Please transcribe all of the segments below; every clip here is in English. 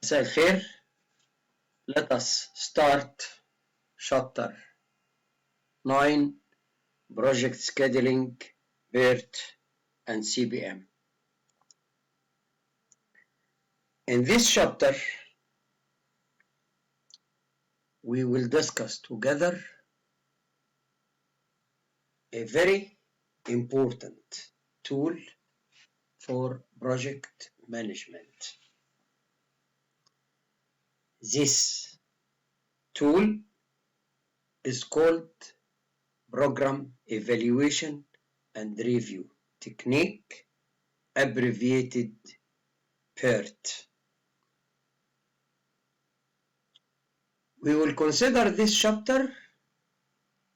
مساء الخير. Let us start chapter 9 Project Scheduling, PERT and CPM. In this chapter, we will discuss together a very important tool for project management. This tool is called Program Evaluation and Review Technique, abbreviated PERT. We will consider this chapter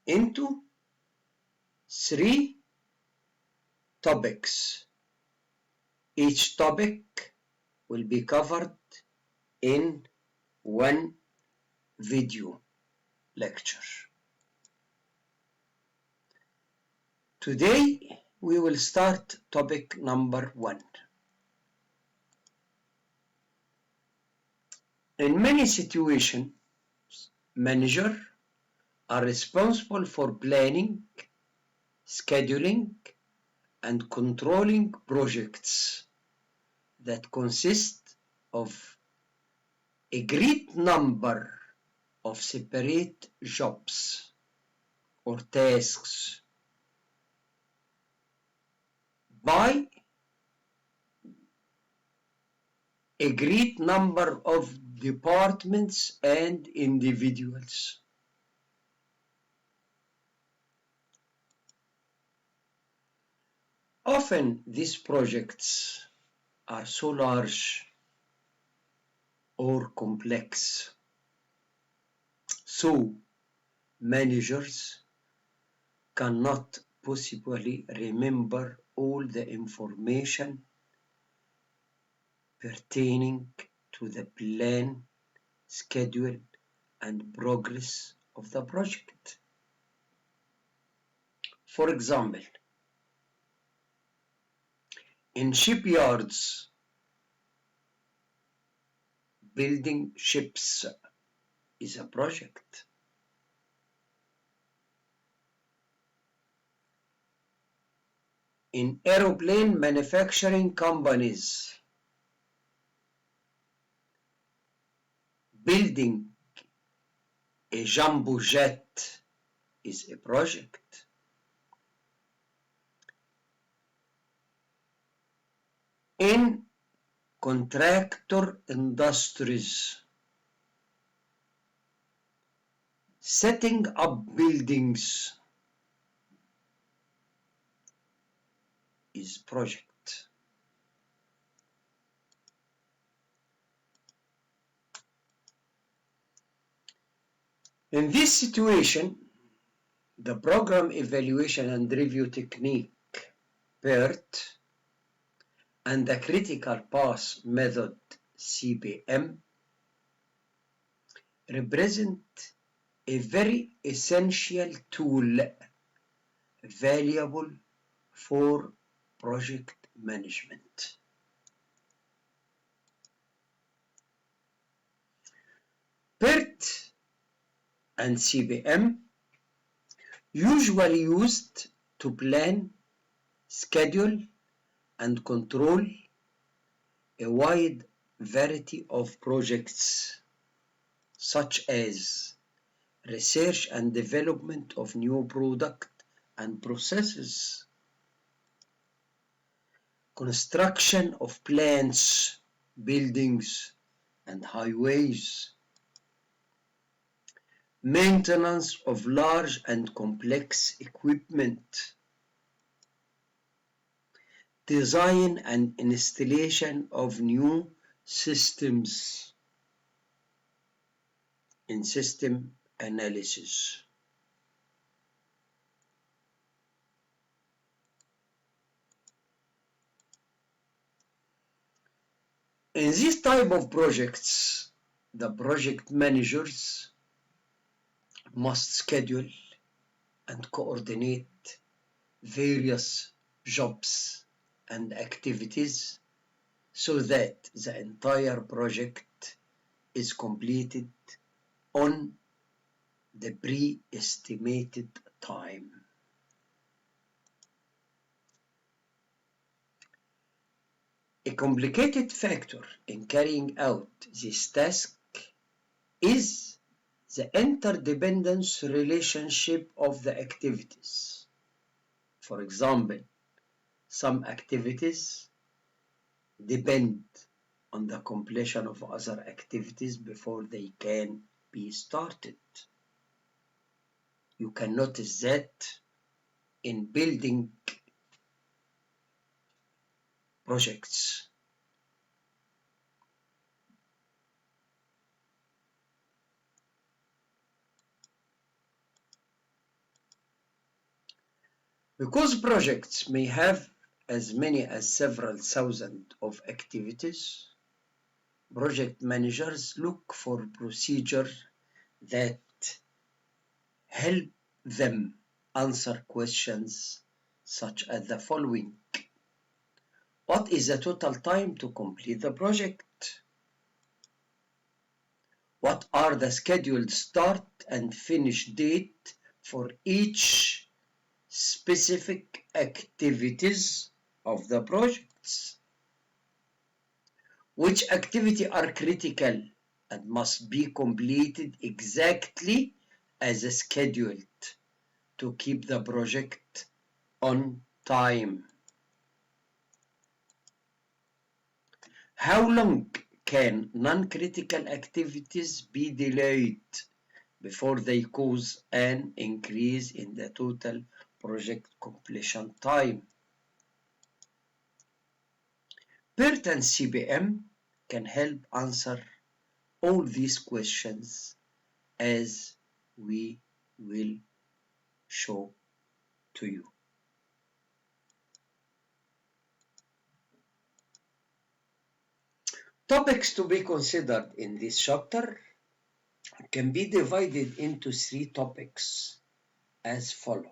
into 3 topics. Each topic will be covered in one video lecture. Today we will start topic number 1. In many situations, managers are responsible for planning, scheduling, and controlling projects that consist of a great number of separate jobs or tasks by a great number of departments and individuals. Often these projects are so large or complex, so managers cannot possibly remember all the information pertaining to the plan, schedule, and progress of the project. For example, in shipyards, building ships is a project. In aeroplane manufacturing companies, building a jumbo jet is a project. In contractor industries, setting up buildings is project. In this situation, the program evaluation and review technique, PERT, and the critical path method, CPM, represent a very essential tool valuable for project management. PERT and CPM usually used to plan, schedule, and control a wide variety of projects, such as research and development of new product and processes, construction of plants, buildings, and highways, maintenance of large and complex equipment, design and installation of new systems in system analysis. In this type of projects, the project managers must schedule and coordinate various jobs and activities so that the entire project is completed on the pre-estimated time. A complicated factor in carrying out this task is the interdependence relationship of the activities. For example, some activities depend on the completion of other activities before they can be started. You can notice that in building projects. Because projects may have as many as several thousand of activities, project managers look for procedures that help them answer questions such as the following. What is the total time to complete the project? What are the scheduled start and finish date for each specific activities of the projects? Which activity are critical and must be completed exactly as scheduled to keep the project on time? How long can non-critical activities be delayed before they cause an increase in the total project completion time? PERT and CPM can help answer all these questions, as we will show to you. Topics to be considered in this chapter can be divided into 3 topics as follows.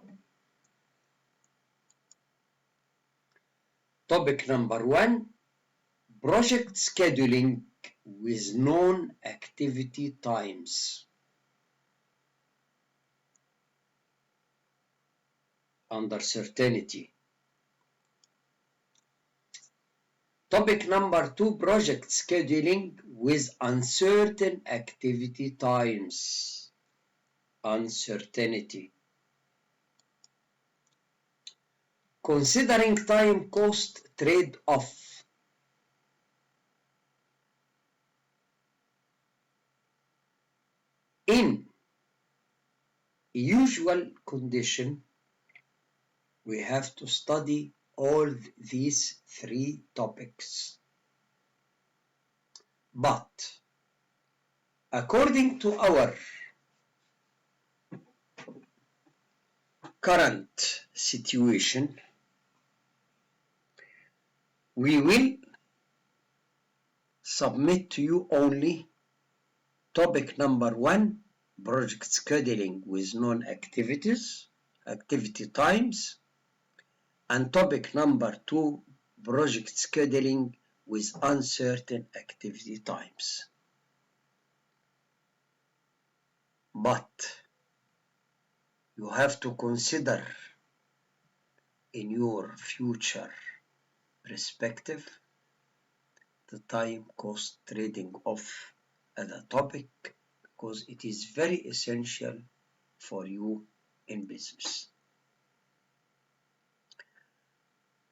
Topic number 1, project scheduling with known activity times. Uncertainty. Topic number 2, project scheduling with uncertain activity times. Uncertainty. Considering time cost trade-off. In usual condition, we have to study all these 3 topics. But according to our current situation, we will submit to you only topic number 1, project scheduling with known activities, activity times, and topic number 2, project scheduling with uncertain activity times. But you have to consider in your future perspective the time cost trading off as a topic, because it is very essential for you in business.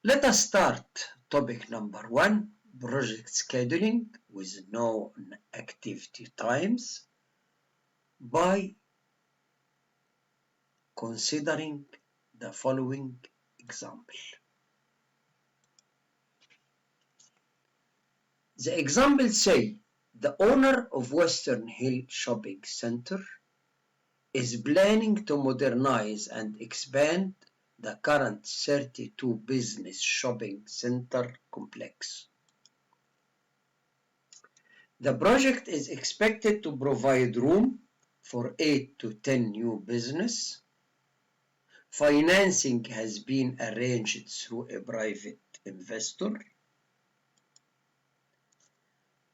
Let us start topic number 1, project scheduling with known activity times, by considering the following example. The example say the owner of Western Hill Shopping Center is planning to modernize and expand the current 32 business shopping center complex. The project is expected to provide room for 8 to 10 new business. Financing has been arranged through a private investor.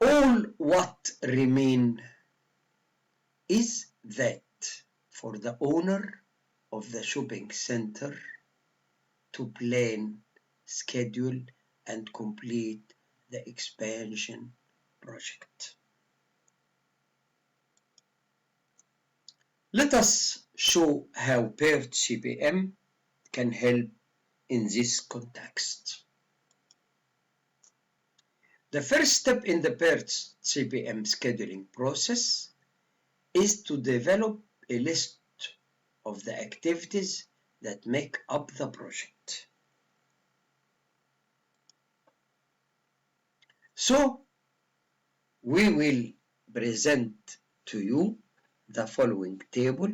All what remain is that for the owner of the shopping center to plan, schedule, and complete the expansion project. Let us show how PERT CPM can help in this context. The first step in the PERT CPM scheduling process is to develop a list of the activities that make up the project. So, we will present to you the following table,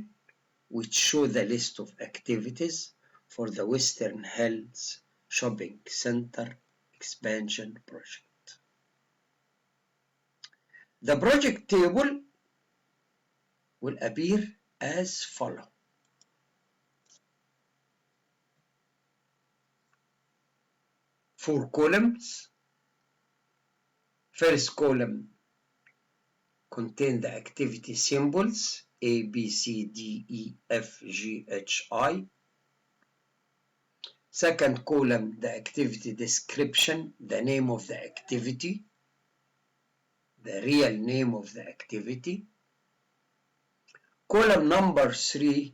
which show the list of activities for the Western Hills Shopping Center expansion project. The project table will appear as follows. Four columns. First column contain the activity symbols A, B, C, D, E, F, G, H, I. Second column, the activity description, the name of the activity, the real name of the activity. Column number 3,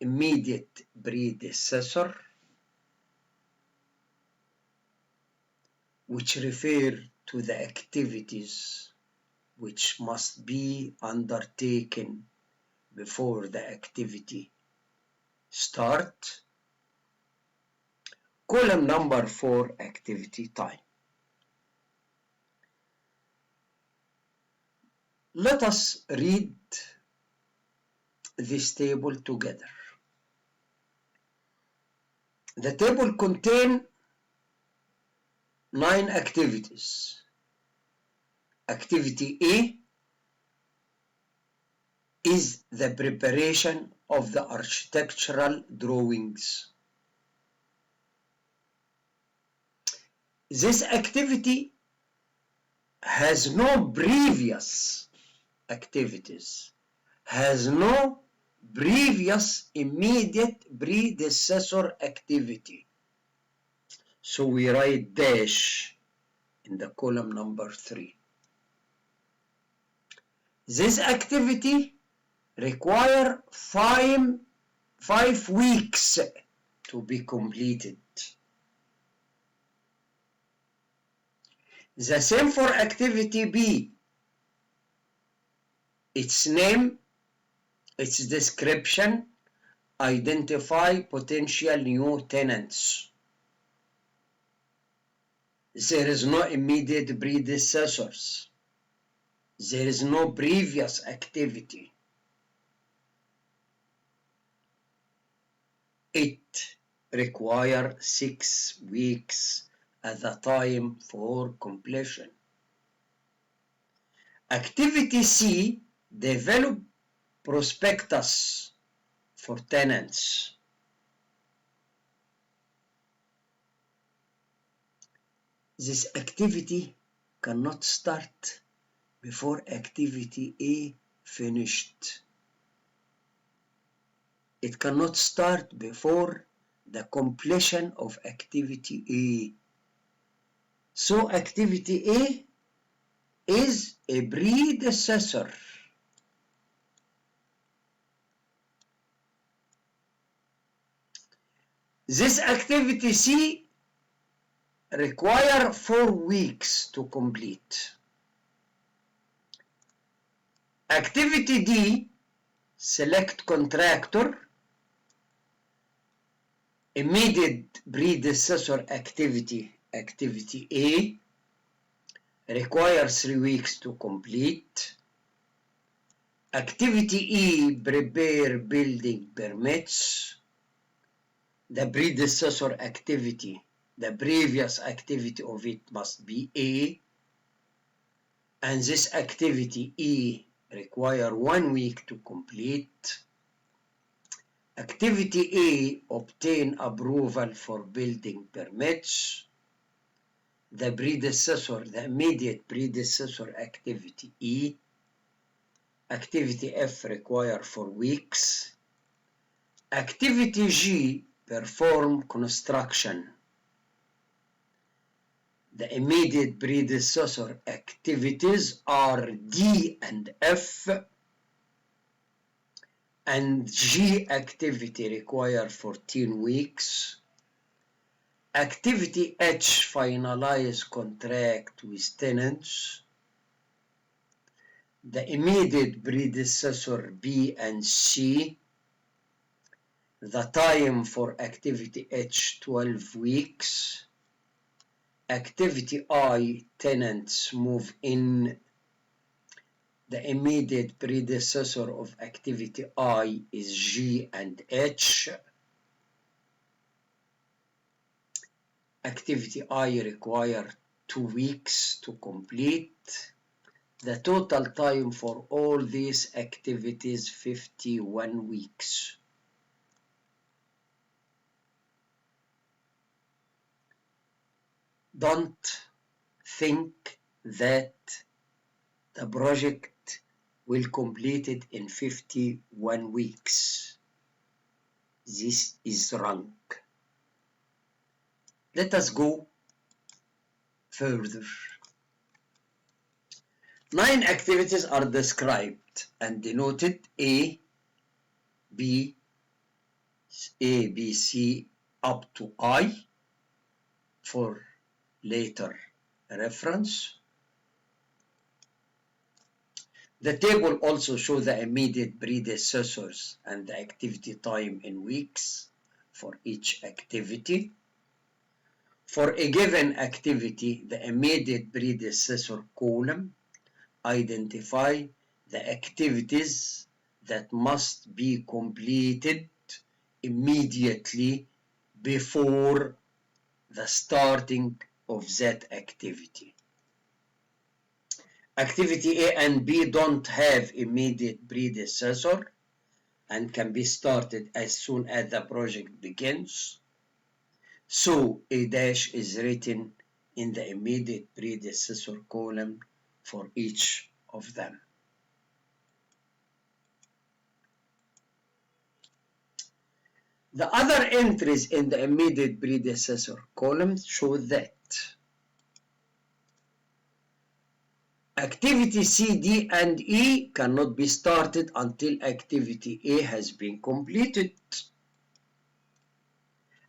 immediate predecessor, which refer to the activities which must be undertaken before the activity start. Column number 4, activity time. Let us read this table together. The table contains 9 activities. Activity A is the preparation of the architectural drawings. This activity has no previous activities, has no previous immediate predecessor activity. So we write dash in the column number 3. This activity requires 5 weeks to be completed. The same for activity B. Its name, its description, identify potential new tenants. There is no immediate predecessors. There is no previous activity. It requires 6 weeks at the time for completion. Activity C, develop prospectus for tenants. This activity cannot start before activity A finished. It cannot start before the completion of activity A. So activity A is a predecessor. This activity C requires 4 weeks to complete. Activity D, select contractor. Immediate predecessor activity, activity A, requires 3 weeks to complete. Activity E, prepare building permits. The predecessor activity, the previous activity of it must be A, and this activity E requires 1 week to complete. Activity A, obtain approval for building permits. the predecessor, the immediate predecessor activity E, activity F require for weeks, activity G perform construction. The immediate predecessor activities are D and F, and G activity require 14 weeks. Activity H finalize contract with tenants. The immediate predecessor B and C, the time for activity H 12 weeks. Activity I, tenants move in. The immediate predecessor of activity I is G and H. Activity I require 2 weeks to complete. The total time for all these activities 51 weeks. Don't think that the project will complete it in 51 weeks. This is wrong. Let us go further. 9 activities are described and denoted A, B, C up to I for later reference. The table also shows the immediate predecessors and the activity time in weeks for each activity. For a given activity, the immediate predecessor column identify the activities that must be completed immediately before the starting of that activity. Activity A and B don't have immediate predecessor and can be started as soon as the project begins. So A dash is written in the immediate predecessor column for each of them. The other entries in the immediate predecessor column show that activity C, D, and E cannot be started until activity A has been completed.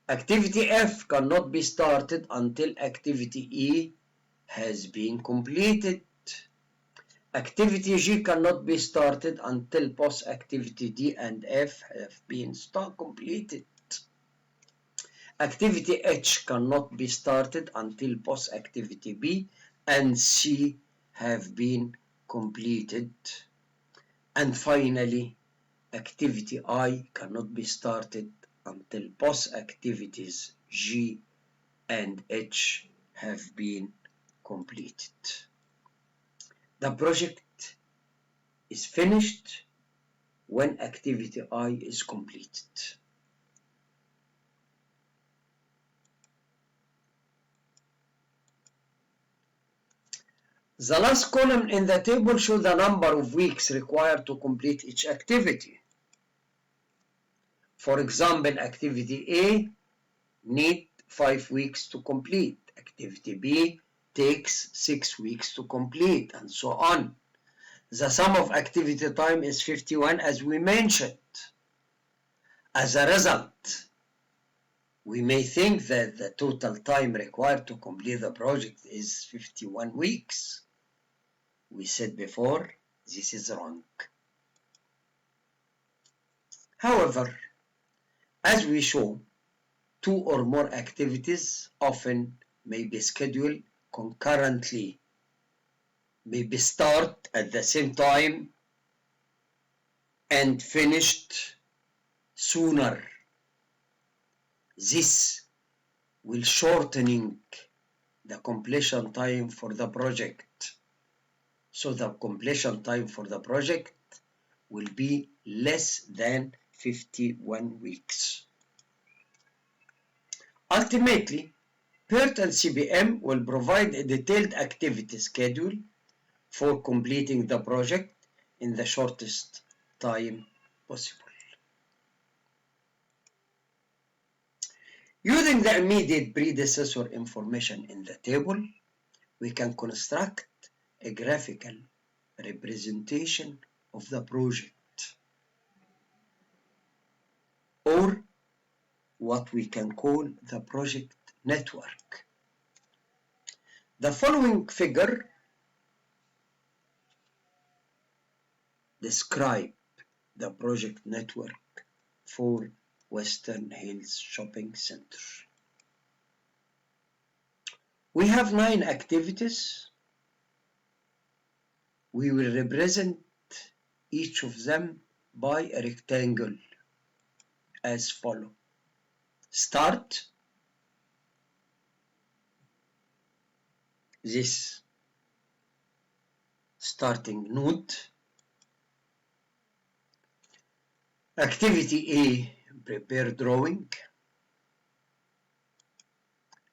Activity F cannot be started until activity E has been completed. Activity G cannot be started until both activity D and F have been completed. Activity H cannot be started until both activity B and C have been completed. And finally, activity I cannot be started until both activities G and H have been completed. The project is finished when activity I is completed. The last column in the table shows the number of weeks required to complete each activity. For example, activity A needs 5 weeks to complete. Activity B takes 6 weeks to complete, and so on. The sum of activity time is 51 as we mentioned. As a result, we may think that the total time required to complete the project is 51 weeks. We said before, this is wrong. However, as we show, 2 or more activities often may be scheduled concurrently, may be start at the same time and finished sooner. This will shortening the completion time for the project. So the completion time for the project will be less than 51 weeks. Ultimately, PERT and CPM will provide a detailed activity schedule for completing the project in the shortest time possible. Using the immediate predecessor information in the table, we can construct a graphical representation of the project, or what we can call the project network. The following figure describes the project network for Western Hills Shopping Center. We have 9 activities. We will represent each of them by a rectangle as follows. Start. This starting node. Activity A, prepare drawing.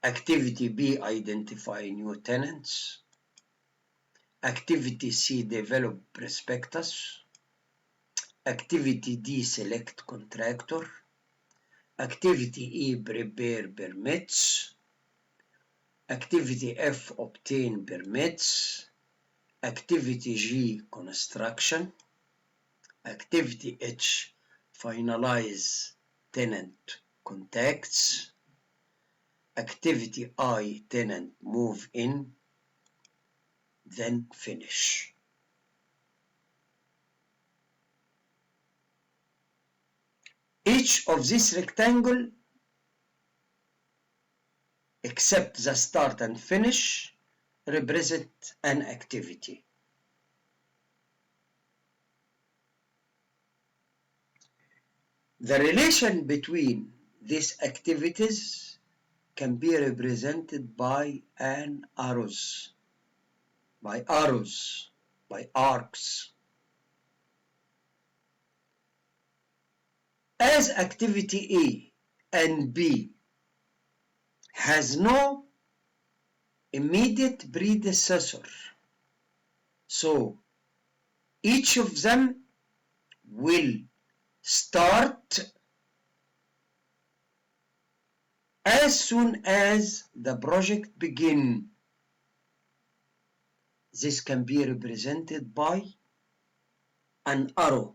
Activity B, identify new tenants. Activity C, develop prospectus. Activity D, select contractor. Activity E, prepare permits. Activity F, obtain permits. Activity G, construction. Activity H, finalize tenant contacts. Activity I, tenant move in, then finish. Each of these rectangles, except the start and finish, represent an activity. The relation between these activities can be represented by arcs. As activity A and B has no immediate predecessor, so each of them will start as soon as the project begins. This can be represented by an arrow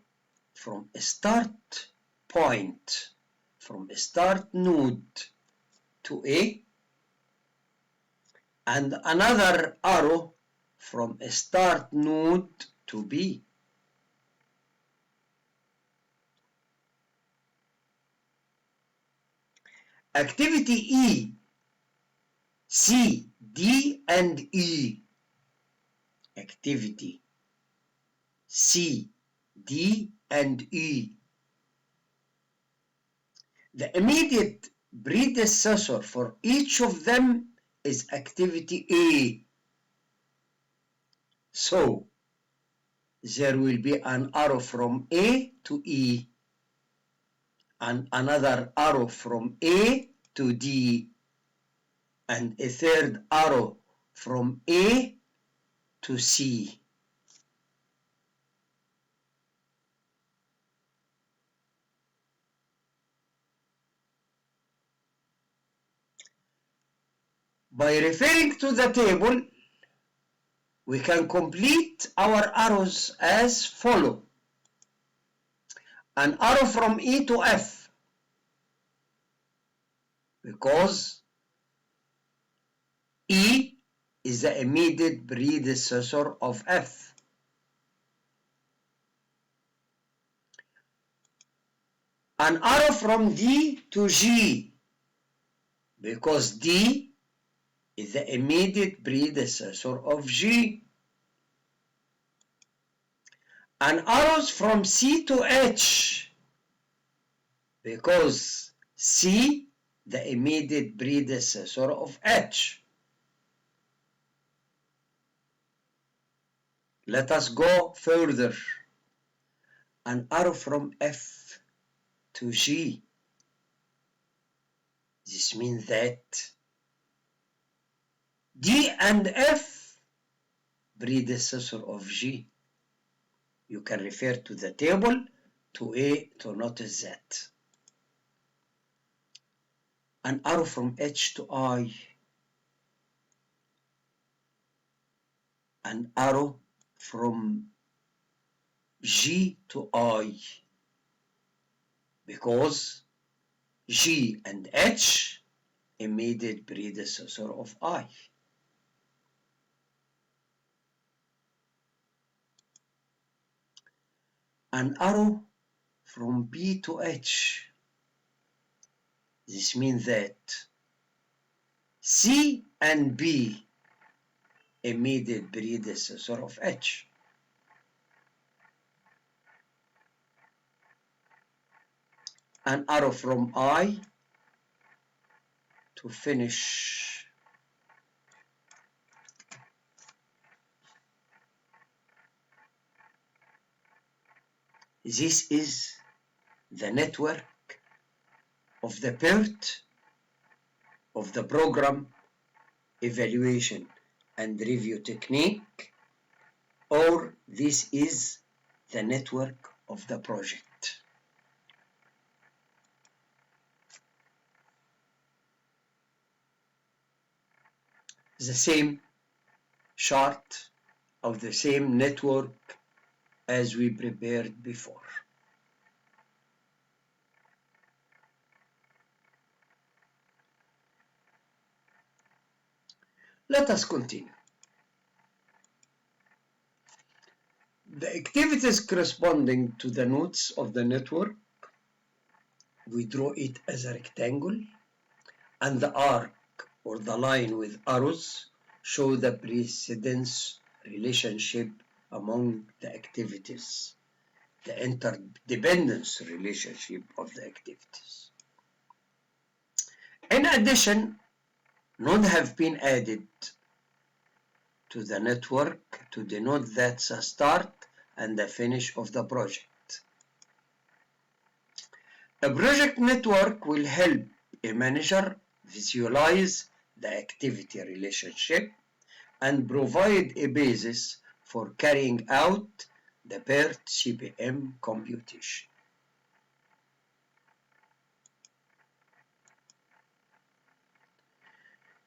from a start point, from a start node to A, and another arrow from a start node to B. Activity E, C, D, and E. Activity C, D, and E. The immediate predecessor for each of them is activity A. So, there will be an arrow from A to E, and another arrow from A to D, and a third arrow from A to C. By referring to the table, we can complete our arrows as follows. An arrow from E to F, because E is the immediate predecessor of F. An arrow from D to G, because D is the immediate predecessor of G. And arrows from C to H, because C, the immediate predecessor of H. Let us go further. An arrow from F to G. This means that D and F, predecessor of G. You can refer to the table to notice that. An arrow from H to I, an arrow from G to I, because G and H immediate predecessor of I. An arrow from B to H. This means that C and B immediate predecessor of H. An arrow from I to finish. This is the network of the PERT of the program evaluation and review technique, or this is the network of the project. The same chart of the same network as we prepared before. Let us continue. The activities corresponding to the nodes of the network, we draw it as a rectangle, and the arc or the line with arrows show the precedence relationship among the activities, the interdependence relationship of the activities. In addition, nodes have been added to the network to denote that the start and the finish of the project. A project network will help a manager visualize the activity relationship and provide a basis for carrying out the PERT CPM computation.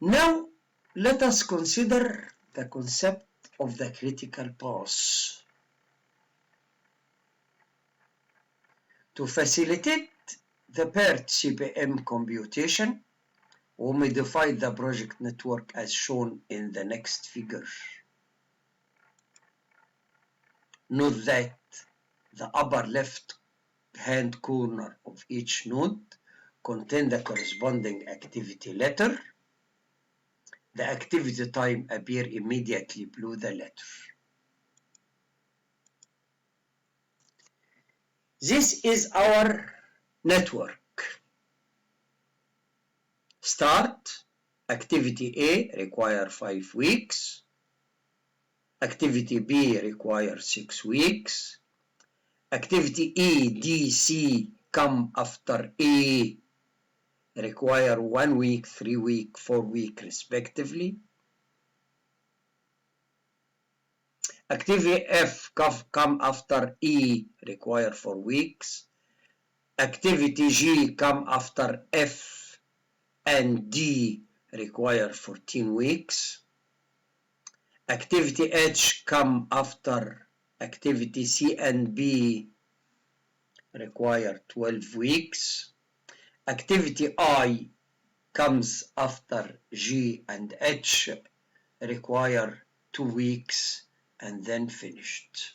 Now, let us consider the concept of the critical path. To facilitate the PERT CPM computation, we modify the project network as shown in the next figure. Note that the upper left hand corner of each node contains the corresponding activity letter. The activity time appears immediately below the letter. This is our network. Start, activity A requires 5 weeks. Activity B requires 6 weeks. Activity E, D, C come after A require 1 week, 3 weeks, 4 weeks respectively. Activity F come after E require 4 weeks. Activity G come after F and D require 14 weeks. Activity H come after activity C and B require 12 weeks. Activity I comes after G and H require 2 weeks and then finished.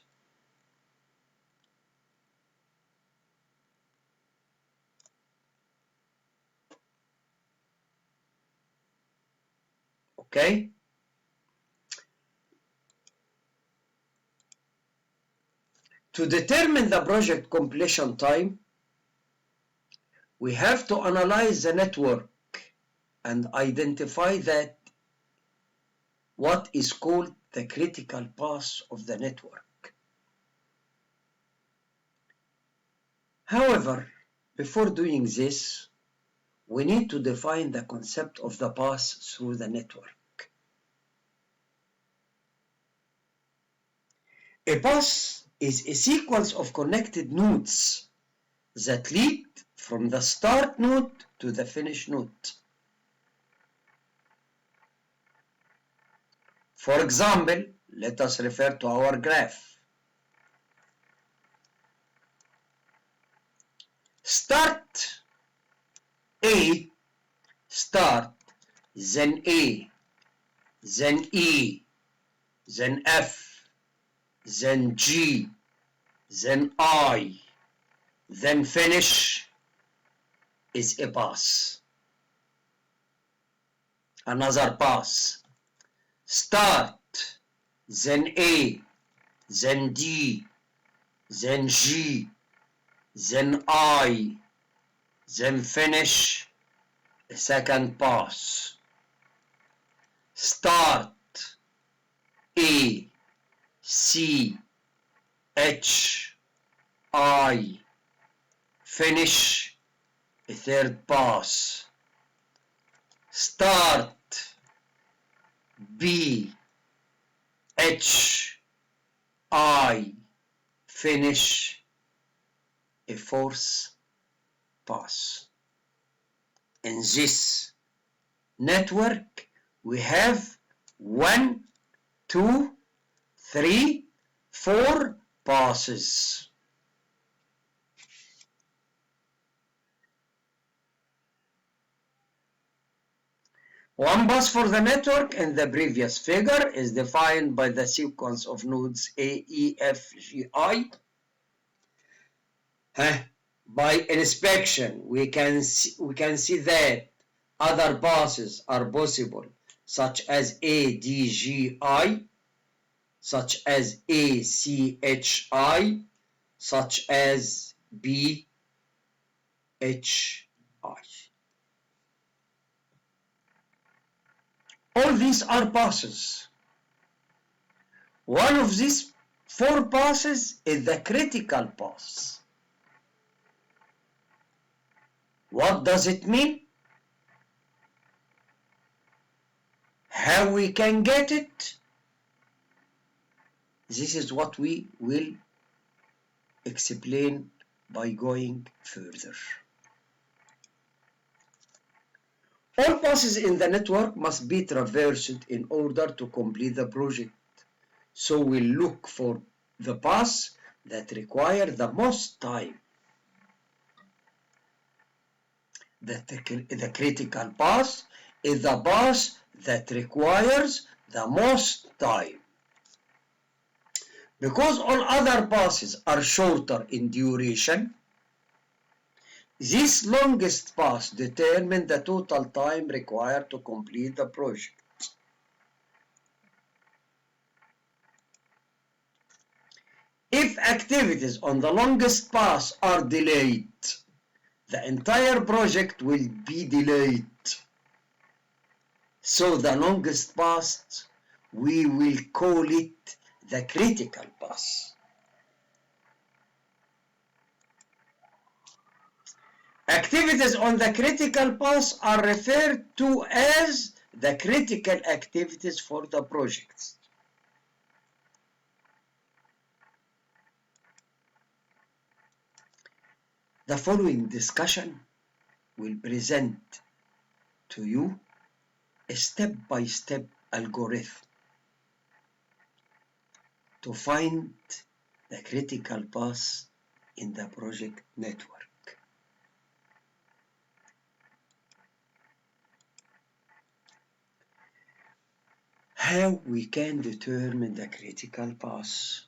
Okay? To determine the project completion time, we have to analyze the network and identify that what is called the critical path of the network. However, before doing this, we need to define the concept of the path through the network. A path is a sequence of connected nodes that lead from the start node to the finish node. For example, let us refer to our graph. Start A, start, then A, then E, then F, then G, then I, then finish is a path. Another path. Start, then A, then D, then G, then I, then finish a second path. Start, A, C, H, I, finish a third pass. Start B, H, I, finish a fourth pass. In this network, we have 1, 2, 3, 4 passes. One pass for the network in the previous figure is defined by the sequence of nodes A, E, F, G, I. By inspection, we can see that other passes are possible, such as A, D, G, I, such as A, C, H, I, such as B, H, I. All these are passes. One of these 4 passes is the critical pass. What does it mean? How we can get it? This is what we will explain by going further. All passes in the network must be traversed in order to complete the project. So we'll look for the paths that require the most time. The critical path is the path that requires the most time. Because all other passes are shorter in duration, this longest path determines the total time required to complete the project. If activities on the longest path are delayed, the entire project will be delayed. So the longest path, we will call it the critical path. Activities on the critical path are referred to as the critical activities for the projects. The following discussion will present to you a step-by-step algorithm to find the critical path in the project network. How we can determine the critical path?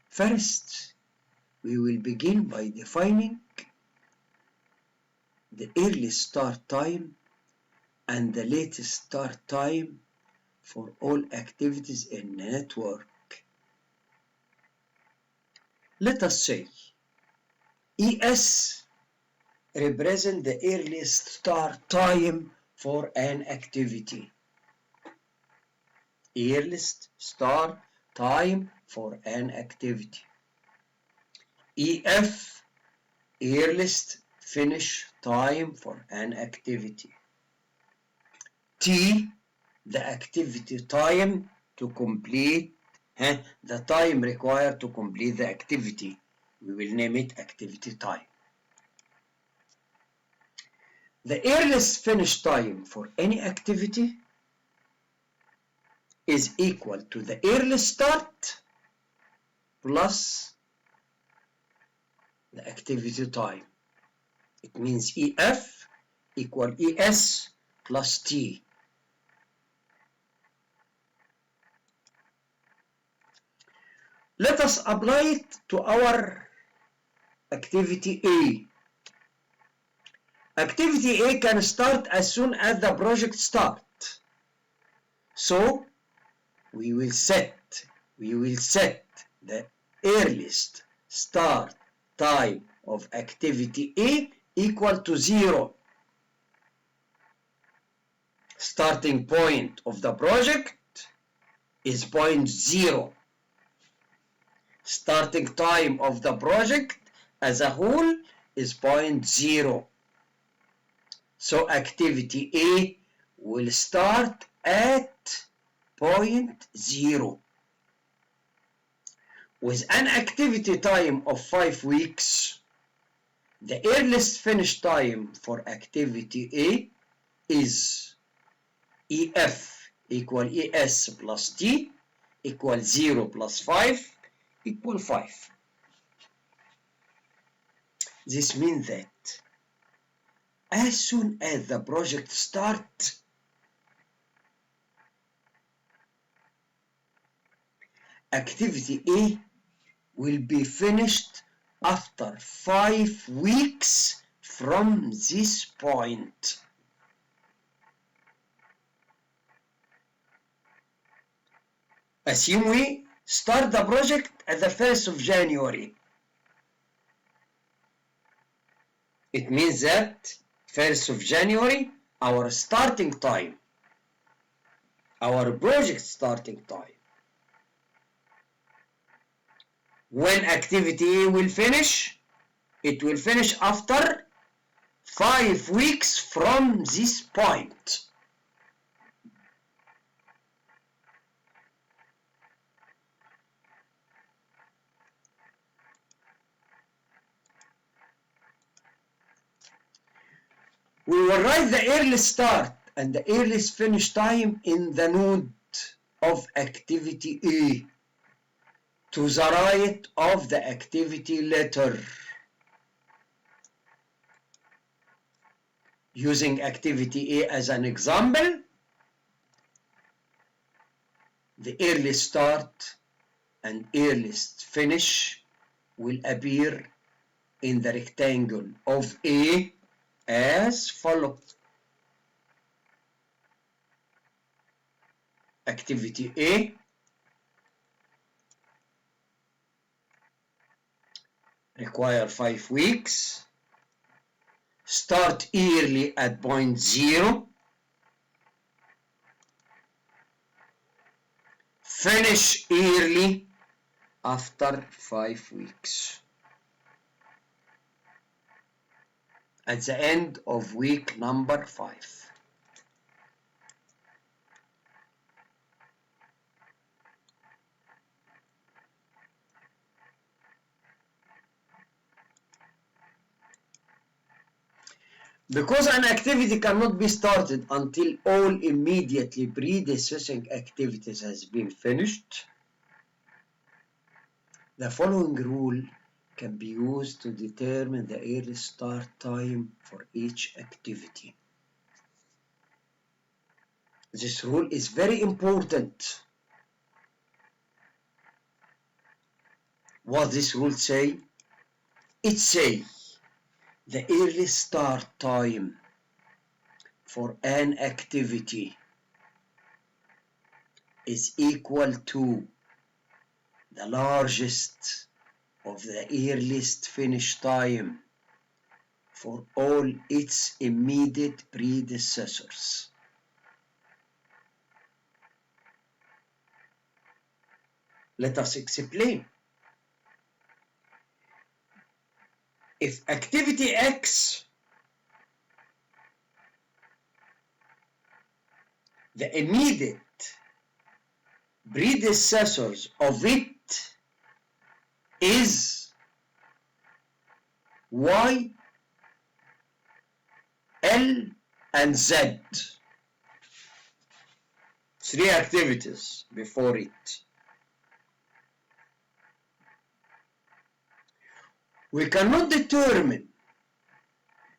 First, we will begin by defining the earliest start time and the latest start time for all activities in the network. Let us say ES represents the earliest start time for an activity. Earliest start time for an activity. EF, earliest finish time for an activity. T, the activity time to complete the time required to complete the activity. We will name it activity time. The earliest finish time for any activity is equal to the earliest start plus the activity time. It means EF equal ES plus T. Let us apply it to our activity A. Activity A can start as soon as the project starts. So we will set the earliest start time of activity A equal to 0. Starting point of the project is point 0. Starting time of the project as a whole is point 0. So activity A will start at point 0. With an activity time of 5 weeks, the earliest finish time for activity A is EF equal ES plus T equal 0 plus 5 equal 5. This means that as soon as the project starts, activity A will be finished after 5 weeks from this point. Assume we start the project at the 1st of January. It means that 1st of January, our starting time, our project starting time. When activity A will finish, it will finish after 5 weeks from this point. We will write the earliest start and the earliest finish time in the node of activity A to the right of the activity letter. Using activity A as an example, the earliest start and earliest finish will appear in the rectangle of A as follows. Activity A require 5 weeks. Start early at point 0. Finish early after 5 weeks. At the end of week number 5. Because an activity cannot be started until all immediately predecessing activities has been finished, the following rule can be used to determine the early start time for each activity. This rule is very important. What this rule say? It says the early start time for an activity is equal to the largest of the earliest finish time for all its immediate predecessors. Let us explain. If activity X, the immediate predecessors of it is Y, L, and Z. 3 activities before it. We cannot determine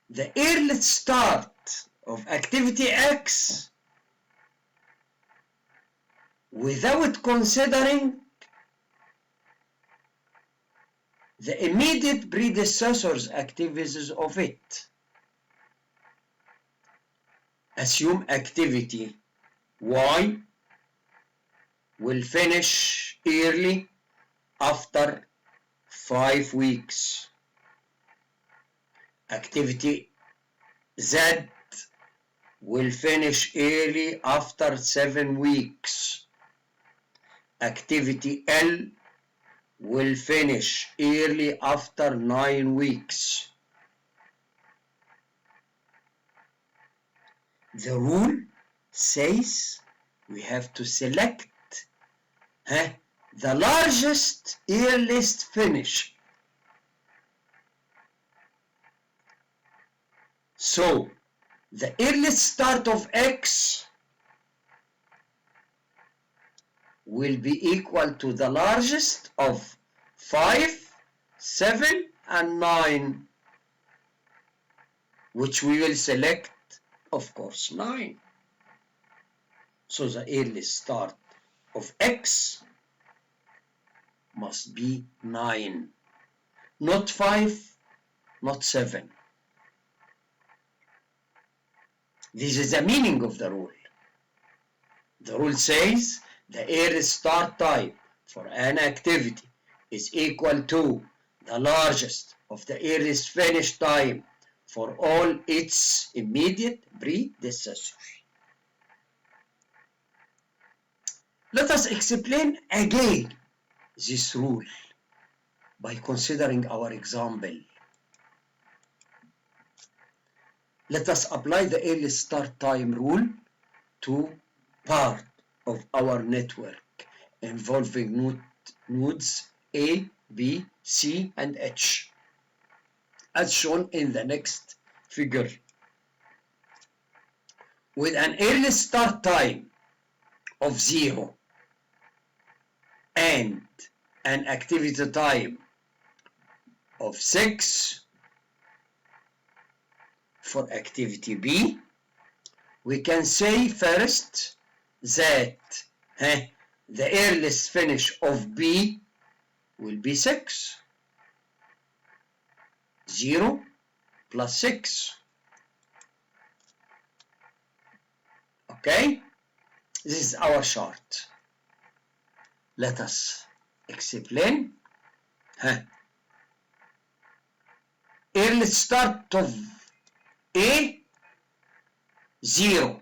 the earliest start of activity X without considering the immediate predecessors activities of it. Assume activity Y will finish early after 5 weeks. Activity Z will finish early after 7 weeks. Activity L will finish early after 9 weeks. The rule says we have to select the largest earliest finish. So the earliest start of X will be equal to the largest of 5, 7, and 9, which we will select, of course, 9. So the earliest start of X must be 9, not 5, not 7. This is the meaning of the rule. The rule says the earliest start time for an activity is equal to the largest of the earliest finish time for all its immediate predecessors. Let us explain again this rule by considering our example. Let us apply the earliest start time rule to part of our network involving nodes A, B, C, and H, as shown in the next figure. With an earliest start time of 0 and an activity time of 6 for activity B, we can say first that the earliest finish of B will be 6. 0 plus 6. Okay? This is our chart. Let us explain. Earliest start of A, 0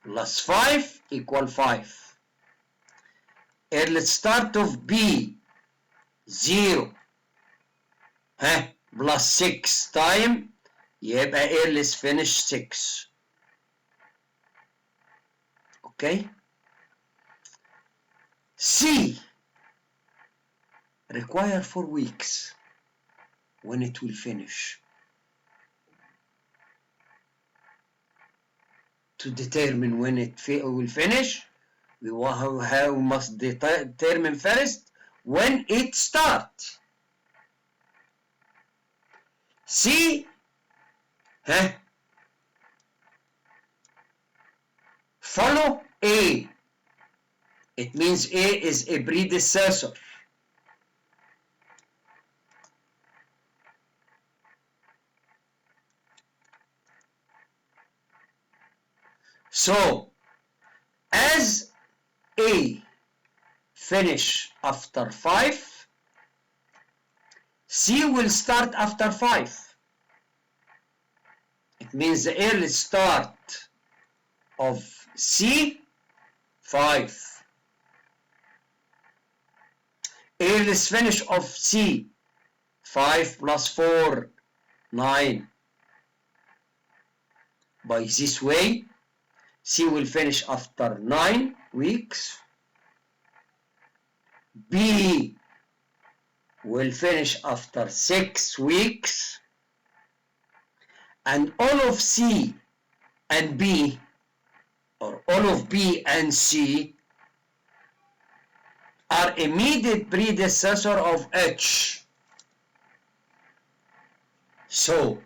plus 5 equal 5. Earliest start of B, 0 plus 6 time يبقى earliest finish 6. Okay? C require 4 weeks when it will finish. To determine when it will finish, we must determine first when it starts. C follow A. It means A is a predecessor. So, as A finish after 5, C will start after 5. It means the early start of C, 5. Earliest finish of C, 5 plus 4, 9. By this way, C will finish after 9 weeks B will finish after 6 weeks, and all of C and B, or all of B and C, are immediate predecessor of H. So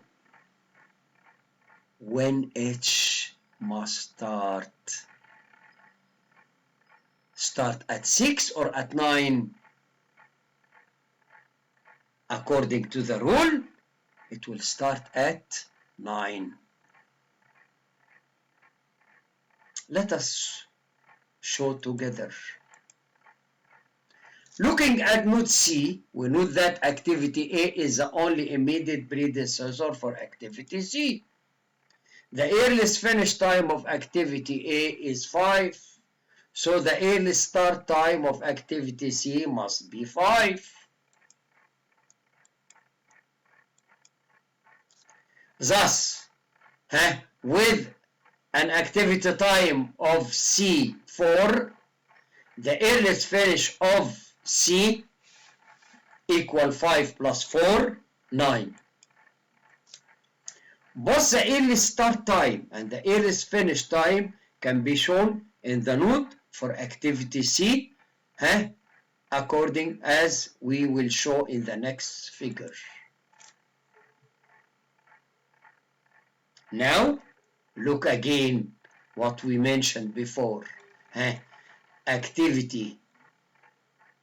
when H must start at 6 or at 9, according to the rule, it will start at 9. Let us show together. Looking at node C, we know that activity A is the only immediate predecessor for activity C. The earliest finish time of activity A is 5, so the earliest start time of activity C must be 5. Thus, with an activity time of C 4, the earliest finish of C equal 5 plus 4, 9. Both the earliest start time and the earliest finish time can be shown in the node for activity C, according as we will show in the next figure. Now, look again what we mentioned before. Activity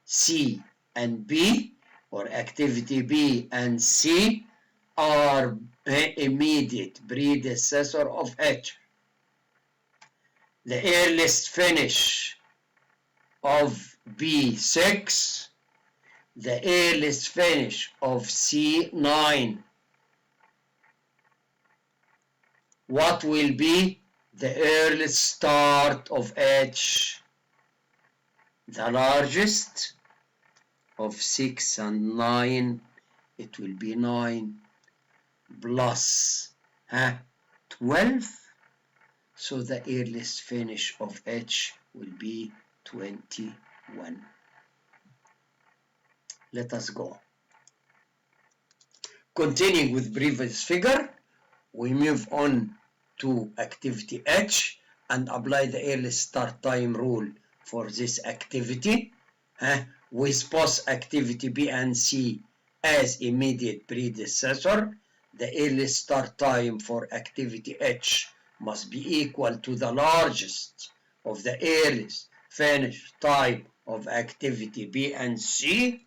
C and B, or activity B and C, are immediate predecessor of H. The earliest finish of B6, the earliest finish of C9. What will be the earliest start of H? The largest of 6 and 9, it will be 9 plus 12, so the earliest finish of H will be 21. Let us go. Continuing with previous figure, we move on to activity H and apply the earliest start time rule for this activity, with both activity B and C as immediate predecessor. The earliest start time for activity H must be equal to the largest of the earliest finish time of activity B and C.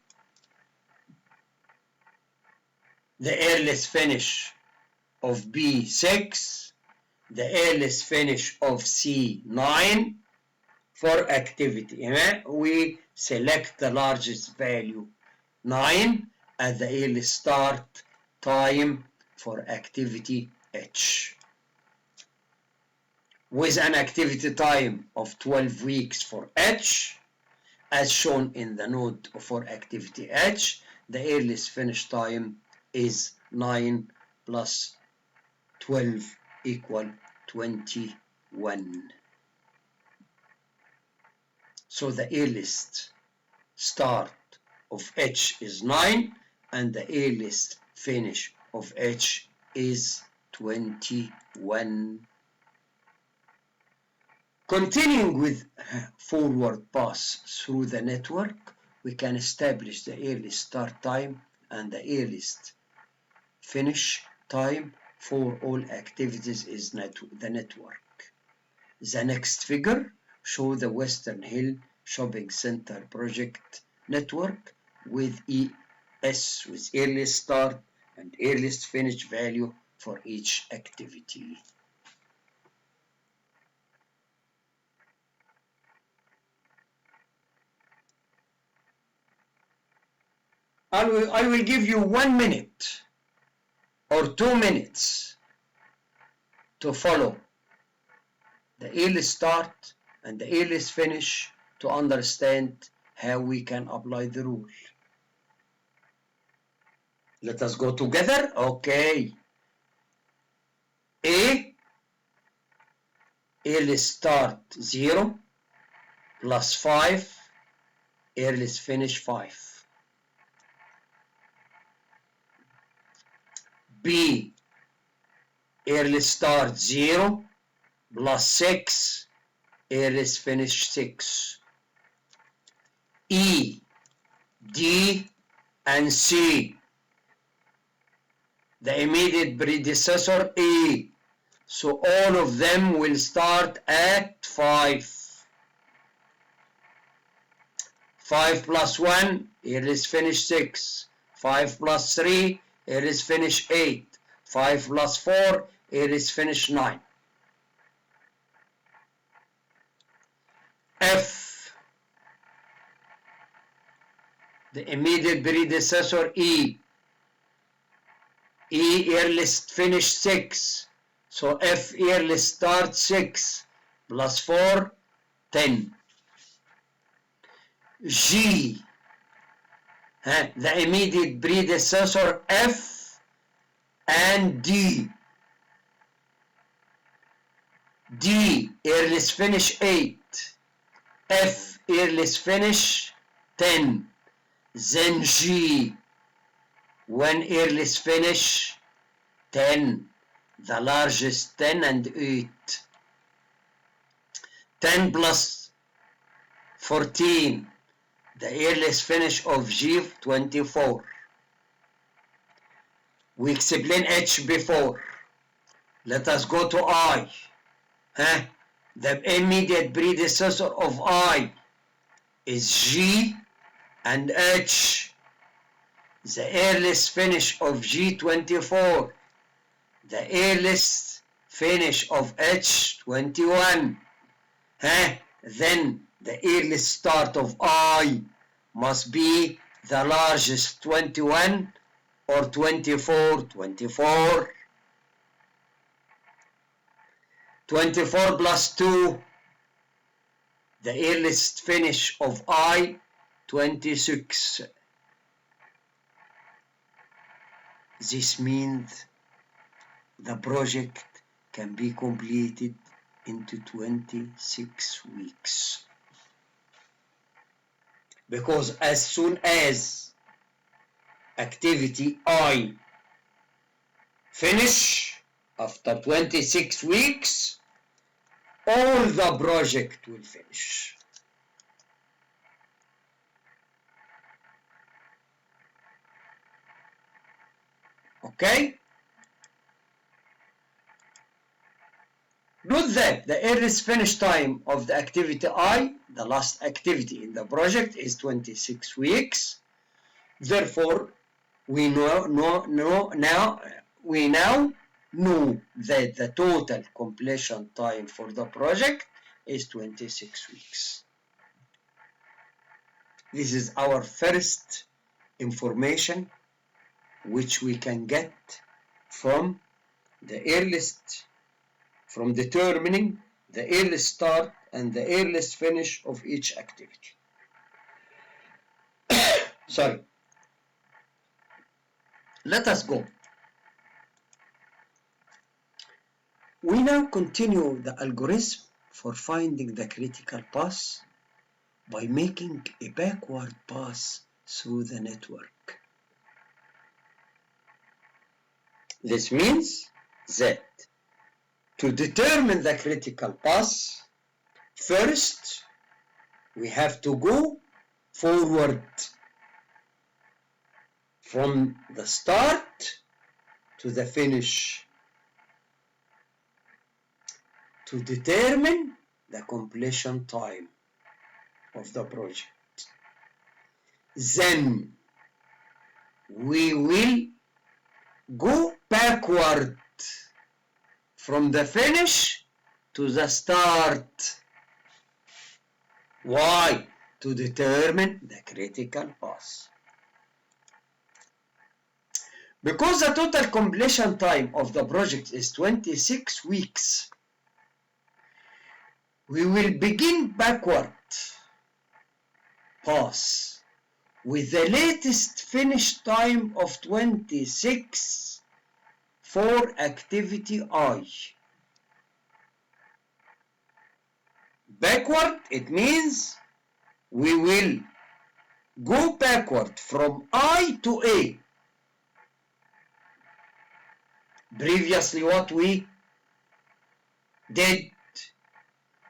The earliest finish of B6, the earliest finish of C9 for activity. We select the largest value, 9, as the earliest start time for activity H. With an activity time of 12 weeks for H, as shown in the node for activity H, the earliest finish time is 9 plus 12 equal 21. So the earliest start of H is 9 and the earliest finish of H is 21. Continuing with forward pass through the network, we can establish the earliest start time and the earliest finish time for all activities is the network. The next figure shows the Western Hill Shopping Center project network with ES, with earliest start and earliest finish value for each activity. I will give you 1 minute or 2 minutes to follow the earliest start and the earliest finish to understand how we can apply the rule. Let us go together. Okay. A, earliest start 0 plus 5 earliest finish 5. B, earliest start 0 plus 6, earliest finish 6. E, D, and C, the immediate predecessor A. So all of them will start at 5. 5 plus 1, earliest finish 6. 5 plus 3, earliest finish 8. 5 plus 4, earliest finish 9. F, the immediate predecessor E. E earliest finish 6. So F earliest start 6 plus 4, 10. G, the immediate predecessor F and D. D earliest finish 8. F earliest finish 10. Then G, when earliest finish 10, the largest 10 and 8. 10 plus 14, the earliest finish of G, 24. We explained H before. Let us go to I. The immediate predecessor of I is G and H. The earliest finish of G, 24. The earliest finish of H, 21. Then the earliest start of I must be the largest 21 or 24, 24. 24 plus 2, the earliest finish of I, 26. This means the project can be completed into 26 weeks. Because as soon as activity I finish, after 26 weeks, all the project will finish. Okay? Note that the earliest finish time of the activity I, the last activity in the project, is 26 weeks. Therefore, we now know that the total completion time for the project is 26 weeks. This is our first information which we can get from determining the earliest start and the earliest finish of each activity. Sorry. Let us go. We now continue the algorithm for finding the critical path by making a backward pass through the network. This means that to determine the critical path, first we have to go forward from the start to the finish to determine the completion time of the project. Then we will go backward from the finish to the start. Why? To determine the critical path. Because the total completion time of the project is 26 weeks, we will begin backward path with the latest finish time of 26 for activity I. Backward, it means we will go backward from I to A. Previously, what we did,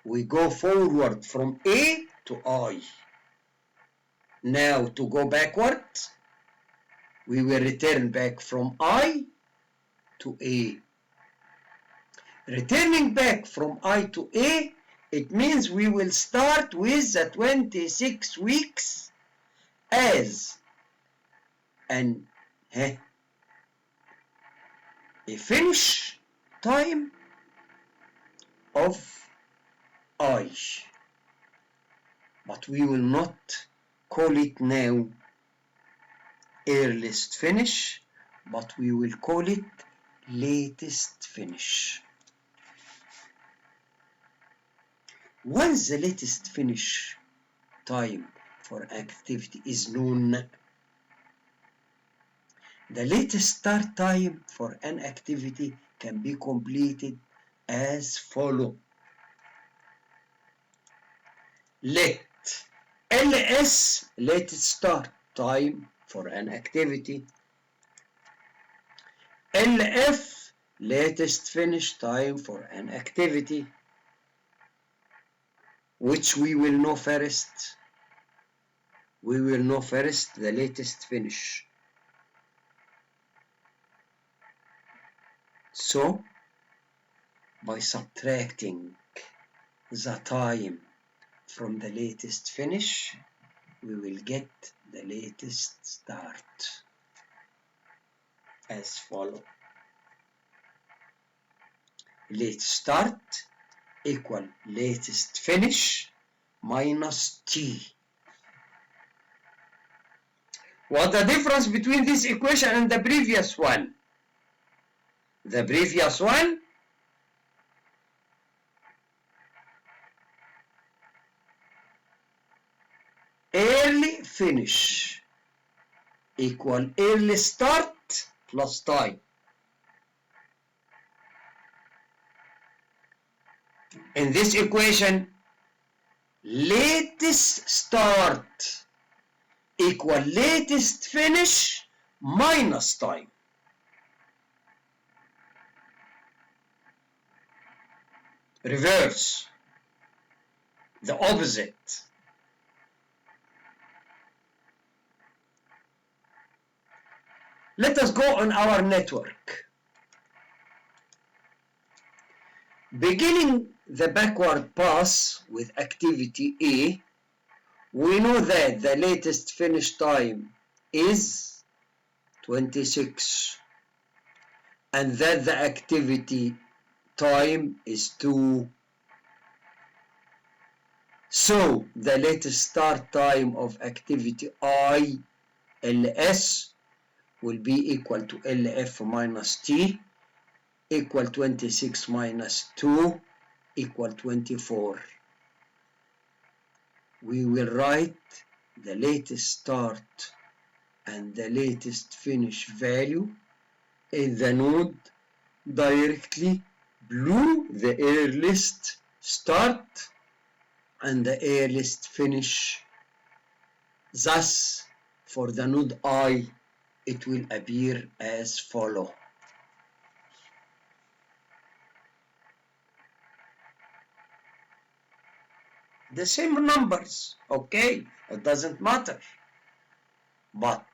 we go forward from A to I. Now, to go backward, we will return back from I to A. Returning back from I to A, it means we will start with the 26 weeks as a finish time of I. But we will not call it now earliest finish, but we will call it latest finish. Once the latest finish time for activity is known, the latest start time for an activity can be completed as follows. Let LS, latest start time for an activity, LF, latest finish time for an activity, which we will know first. We will know first the latest finish. So, by subtracting the time from the latest finish, we will get the latest start as follows. Late start equal latest finish minus T. What's the difference between this equation and the previous one? The previous one, early finish equal early start plus time. In this equation, latest start equal latest finish minus time. Reverse, the opposite. Let us go on our network. Beginning the backward pass with activity A, we know that the latest finish time is 26 and that the activity time is 2. So the latest start time of activity I, LS, will be equal to LF minus T, equal 26 minus 2, equal 24. We will write the latest start and the latest finish value in the node directly below the earliest start and the earliest finish. Thus, for the node I, it will appear as follows. The same numbers, okay, it doesn't matter. But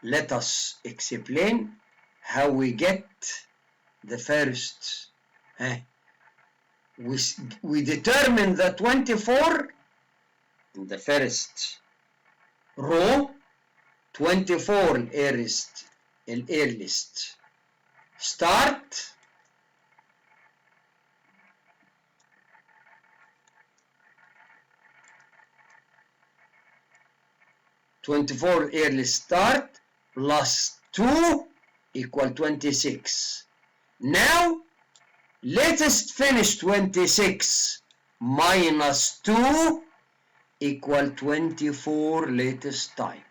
let us explain how we get the first. We determine the 24 in the first row, 24 earliest start, early start plus 2 equal 26. Now, latest finish 26 minus 2 equal 24 latest time.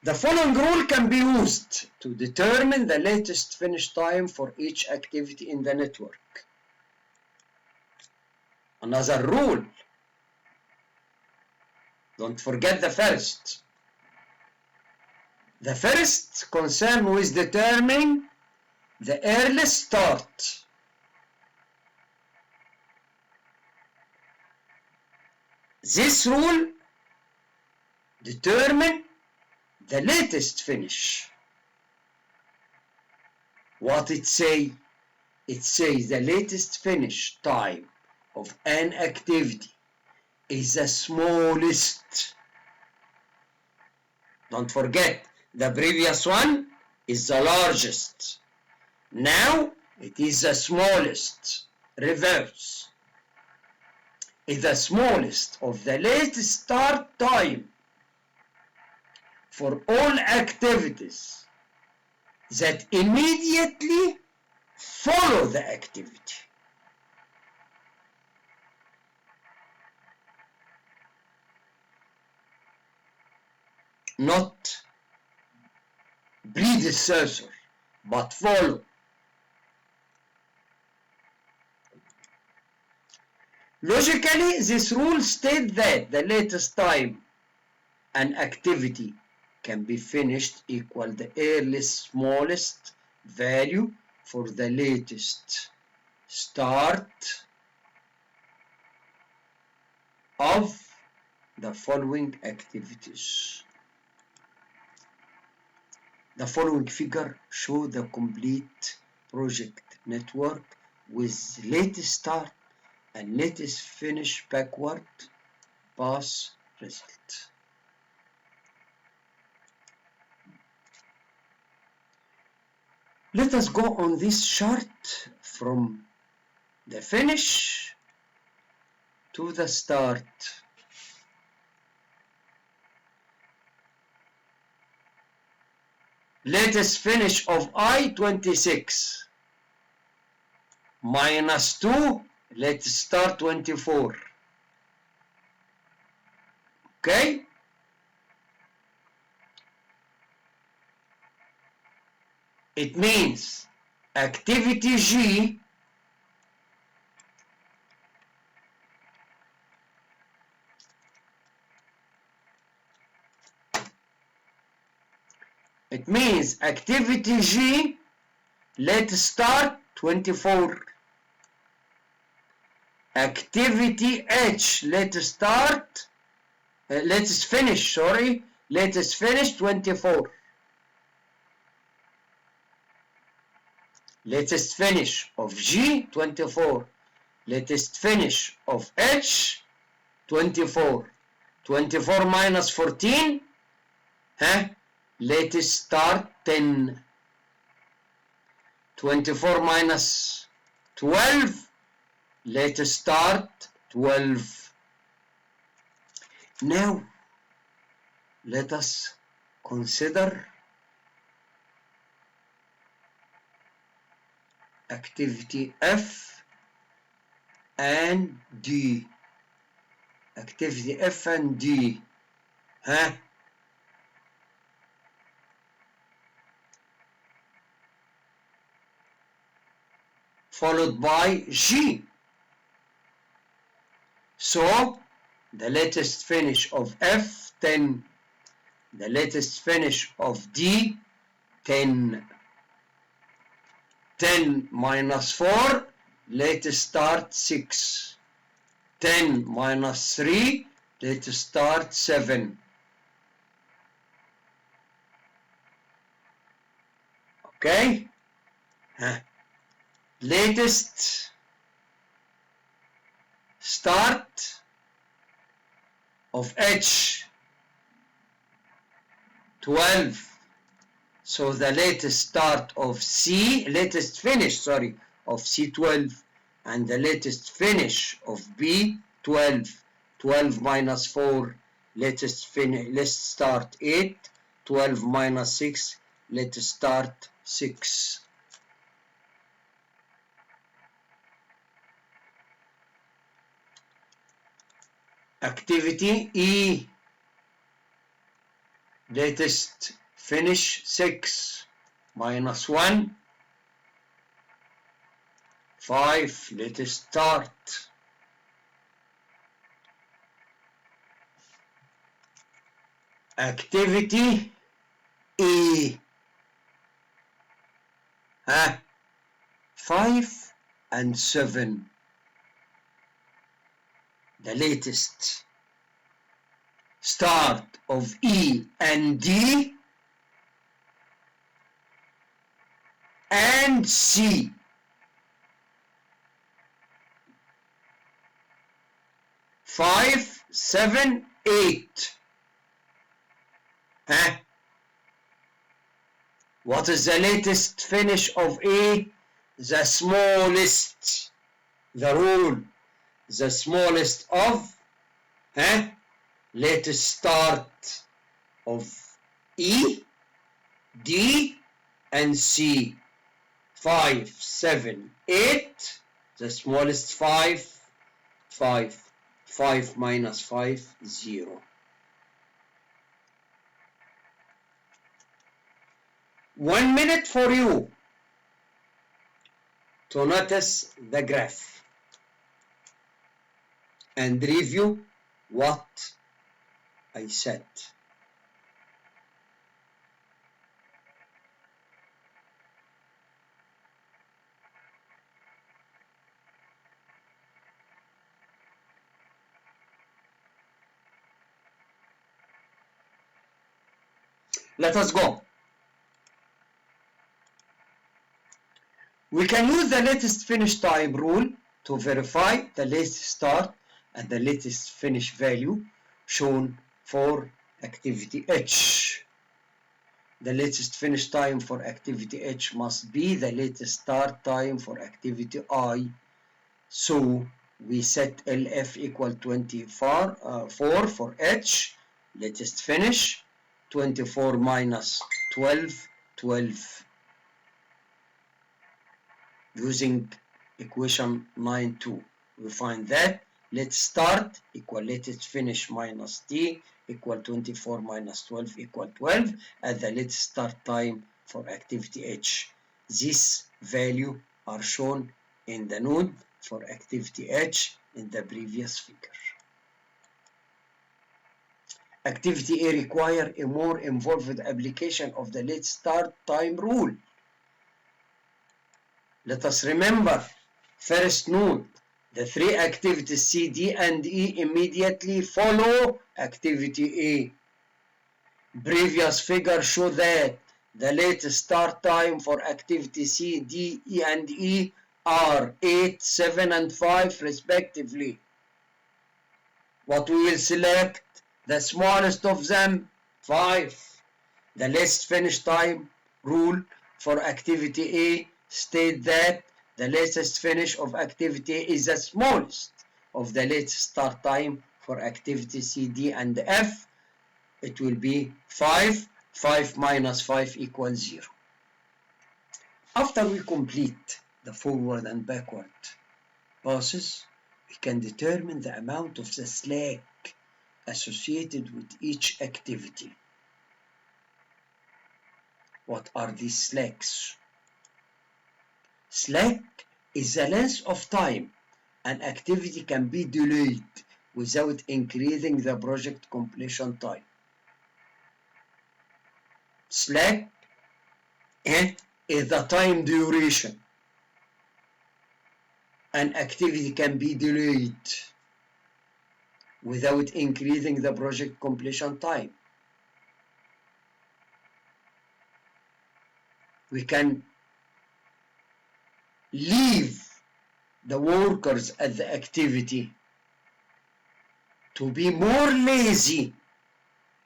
The following rule can be used to determine the latest finish time for each activity in the network. Another rule. Don't forget the first. The first concern with determining the earliest start. This rule determines the latest finish. What it say? It says the latest finish time of an activity is the smallest. Don't forget, the previous one is the largest. Now it is the smallest. Reverse. Is the smallest of the latest start time for all activities that immediately follow the activity. Not predecessor, but follow. Logically, this rule states that the latest time an activity can be finished equal the earliest smallest value for the latest start of the following activities. The following figure shows the complete project network with latest start and latest finish backward pass result. Let us go on this chart from the finish to the start. Latest finish of I-26 minus 2, let's start 24. Okay? It means activity G activity G, let's start 24. Activity H, let's finish 24. Latest finish of G, 24. Latest finish of H, 24. 24 minus 14, latest start 10. 24 minus 12, latest start 12. Now, let us consider activity F and D. Activity F and D. Followed by G. So, the latest finish of F, 10. The latest finish of D, 10. 10 minus 4, latest start 6. 10 minus 3, latest start 7. Okay? Latest start of H, 12. So the latest start of C, latest finish, of C, 12. And the latest finish of B, 12. 12 minus 4, latest start 8. 12 minus 6, latest start 6. Activity E, latest finish 6 minus 1, 5, latest start activity E. 5 and 7. The latest start of E and D and C. 5, 7, 8. What is the latest finish of A? The smallest. The rule. The smallest of latest start of E, D, and C. 5, 7, 8. The smallest 5. 5 minus 5, 0. 1 minute for you to notice the graph and review what I said. Let us go. We can use the latest finish time rule to verify the latest start and the latest finish value shown for activity H. The latest finish time for activity H must be the latest start time for activity I. So we set LF equal 24 for H, latest finish, 24 minus 12, 12. Using equation 9.2, we find that latest start equal latest finish minus T equal 24 minus 12 equal 12 at the latest start time for activity H. These values are shown in the node for activity H in the previous figure. Activity A requires a more involved application of the late start time rule. Let us remember, first node, the three activities C, D, and E immediately follow activity A. Previous figure show that the latest start time for activity C, D, E, and E are 8, 7, and 5 respectively. What we will select? The smallest of them, 5. The latest finish time rule for activity A state that the latest finish of activity A is the smallest of the latest start time for activity C, D, and F. It will be 5. 5 minus 5 equals 0. After we complete the forward and backward passes, we can determine the amount of the slack associated with each activity. What are these slacks? Slack is the length of time an activity can be delayed without increasing the project completion time. Slack is the time duration an activity can be delayed without increasing the project completion time. We can leave the workers at the activity to be more lazy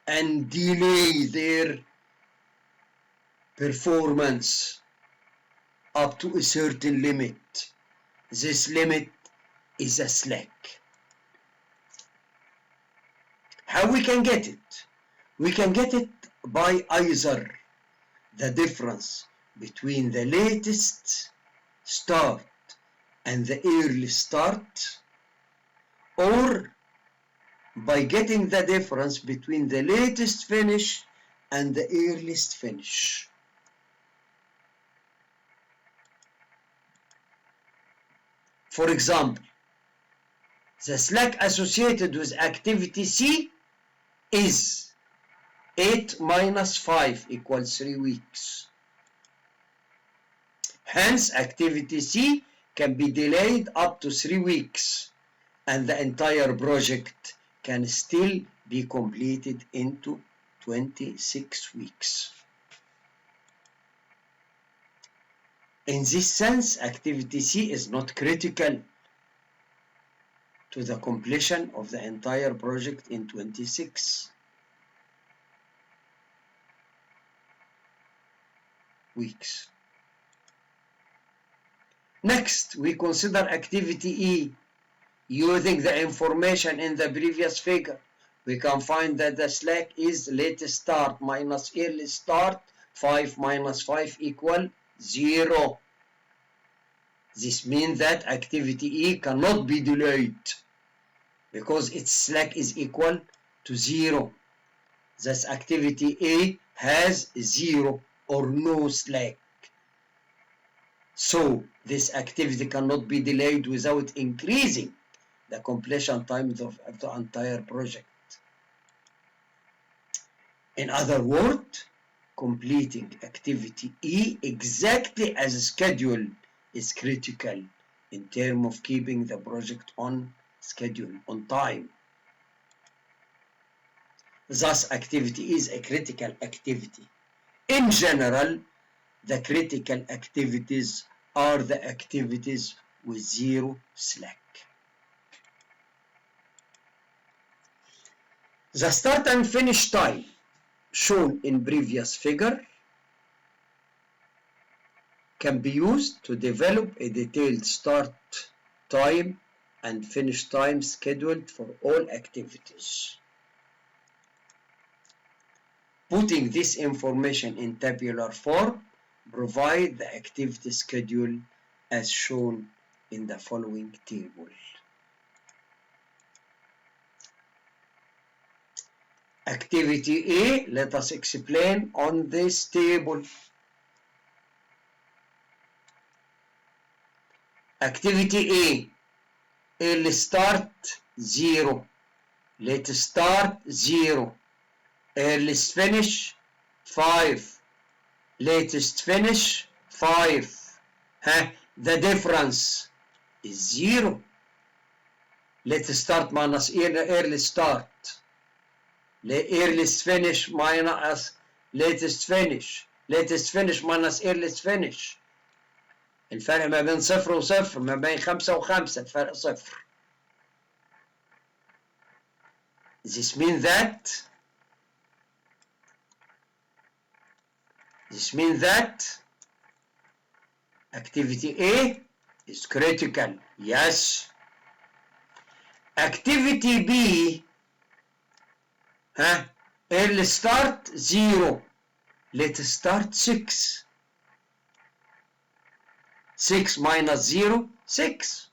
and delay their performance up to a certain limit. This limit is a slack. How we can get it? We can get it by either the difference between the latest start and the early start, or by getting the difference between the latest finish and the earliest finish. For example, the slack associated with activity C is 8 minus 5 equals 3 weeks. Hence, activity C can be delayed up to 3 weeks, and the entire project can still be completed into 26 weeks. In this sense, activity C is not critical to the completion of the entire project in 26 weeks. Next, we consider activity E. Using the information in the previous figure, we can find that the slack is late start minus early start. 5 minus 5 equal 0. This means that activity E cannot be delayed because its slack is equal to 0. Thus, activity A has 0 or no slack. So, this activity cannot be delayed without increasing the completion time of the entire project. In other words, completing activity E exactly as scheduled is critical in terms of keeping the project on schedule, on time. Thus, activity is a critical activity. In general, the critical activities are the activities with 0 slack. The start and finish time shown in previous figure can be used to develop a detailed start time and finish time scheduled for all activities. Putting this information in tabular form provide the activity schedule as shown in the following table. Activity A, let us explain on this table. Activity A, early start 0, late start 0, earliest finish 5, latest finish 5. The difference is 0. Late start minus early start. Earliest finish minus latest finish. Latest finish minus earliest finish. الفرق ما بين 0 و0 ما بين 5 و5 الفرق 0. This means that activity A is critical. Yes. Activity B, early start 0, late start 6. 6 minus 0, 6.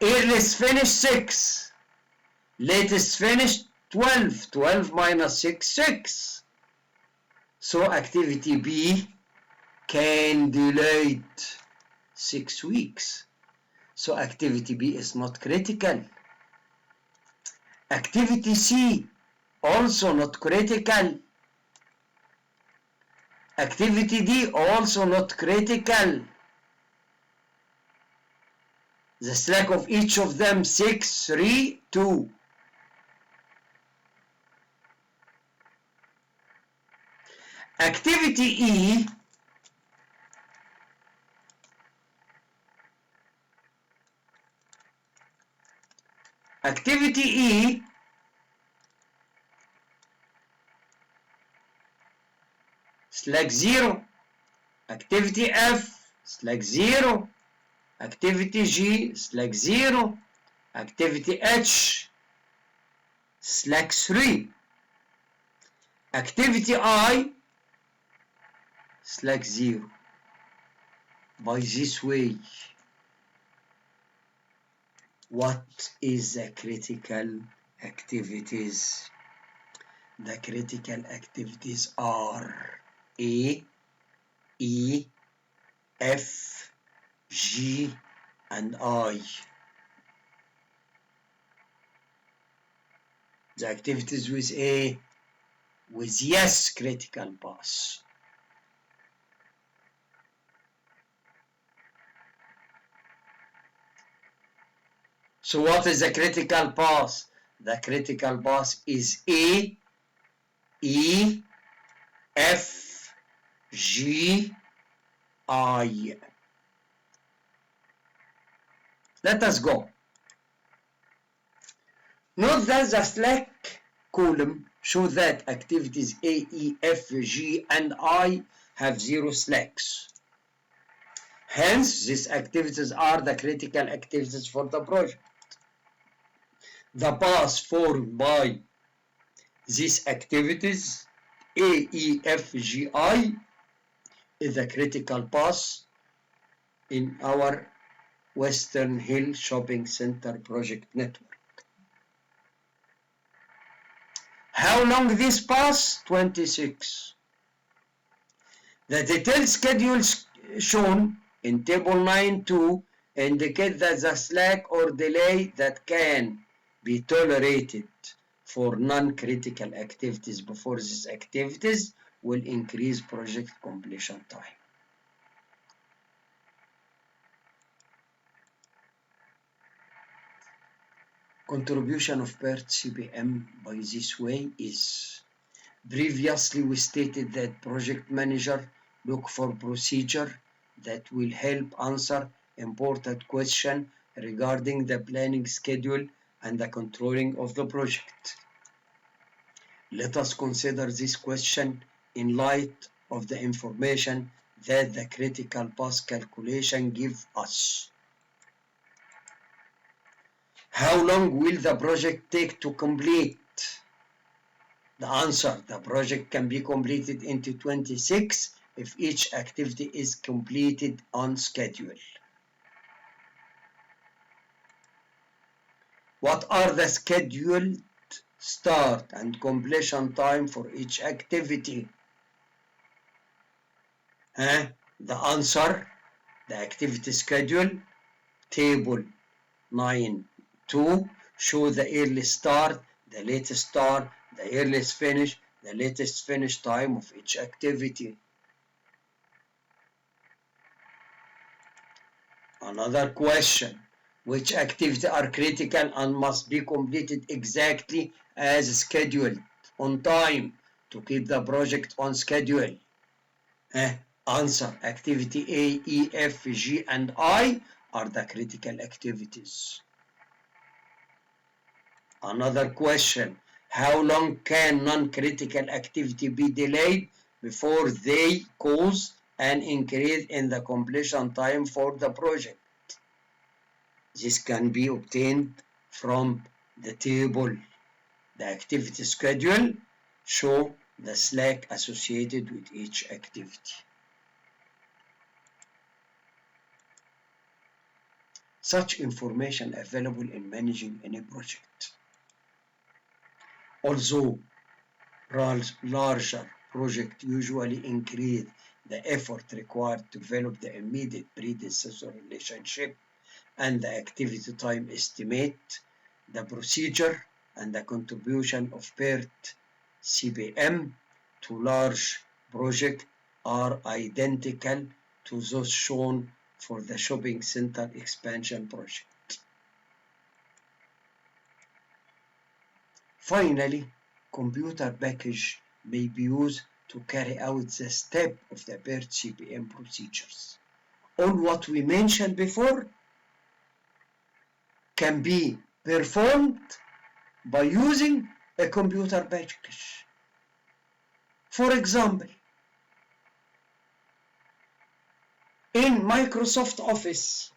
Earliest finish 6. Latest finish 12. 12 minus 6, 6. So activity B can delay 6 weeks. So activity B is not critical. Activity C also not critical. Activity D also not critical. The slack of each of them 6, 3, 2. Activity E slack 0. Activity F slack 0. Activity G slack 0. Activity H slack 3. Activity I slack 0. By this way, what is the critical activities? The critical activities are A, E, F, G, and I. The activities with A, with yes critical path. So what is the critical path? The critical path is A, E, F, G, I. Let us go. Note that the slack column shows that activities A, E, F, G, and I have 0 slacks. Hence, these activities are the critical activities for the project. The path formed by these activities A, E, F, G, I is the critical path in our Western Hill Shopping Center project network. How long this path? 26. The detailed schedules shown in table 9.2 indicate that the slack or delay that can be tolerated for non-critical activities before these activities will increase project completion time. Contribution of PERT CPM by this way is: previously we stated that project manager look for procedure that will help answer important questions regarding the planning schedule and the controlling of the project. Let us consider this question in light of the information that the critical path calculation gives us. How long will the project take to complete? The answer: the project can be completed into 26 if each activity is completed on schedule. What are the scheduled start and completion time for each activity? The answer: the activity schedule, table 9.2, show the early start, the latest start, the earliest finish, the latest finish time of each activity. Another question: which activities are critical and must be completed exactly as scheduled on time to keep the project on schedule? Answer: activity A, E, F, G, and I are the critical activities. Another question: how long can non-critical activity be delayed before they cause an increase in the completion time for the project? This can be obtained from the table. The activity schedule shows the slack associated with each activity. Such information available in managing any project. Although larger projects usually increase the effort required to develop the immediate predecessor relationship and the activity time estimate, the procedure and the contribution of PERT CPM to large projects are identical to those shown for the shopping center expansion project. Finally, computer package may be used to carry out the step of the PERT CPM procedures. All what we mentioned before can be performed by using a computer package. For example, in Microsoft Office,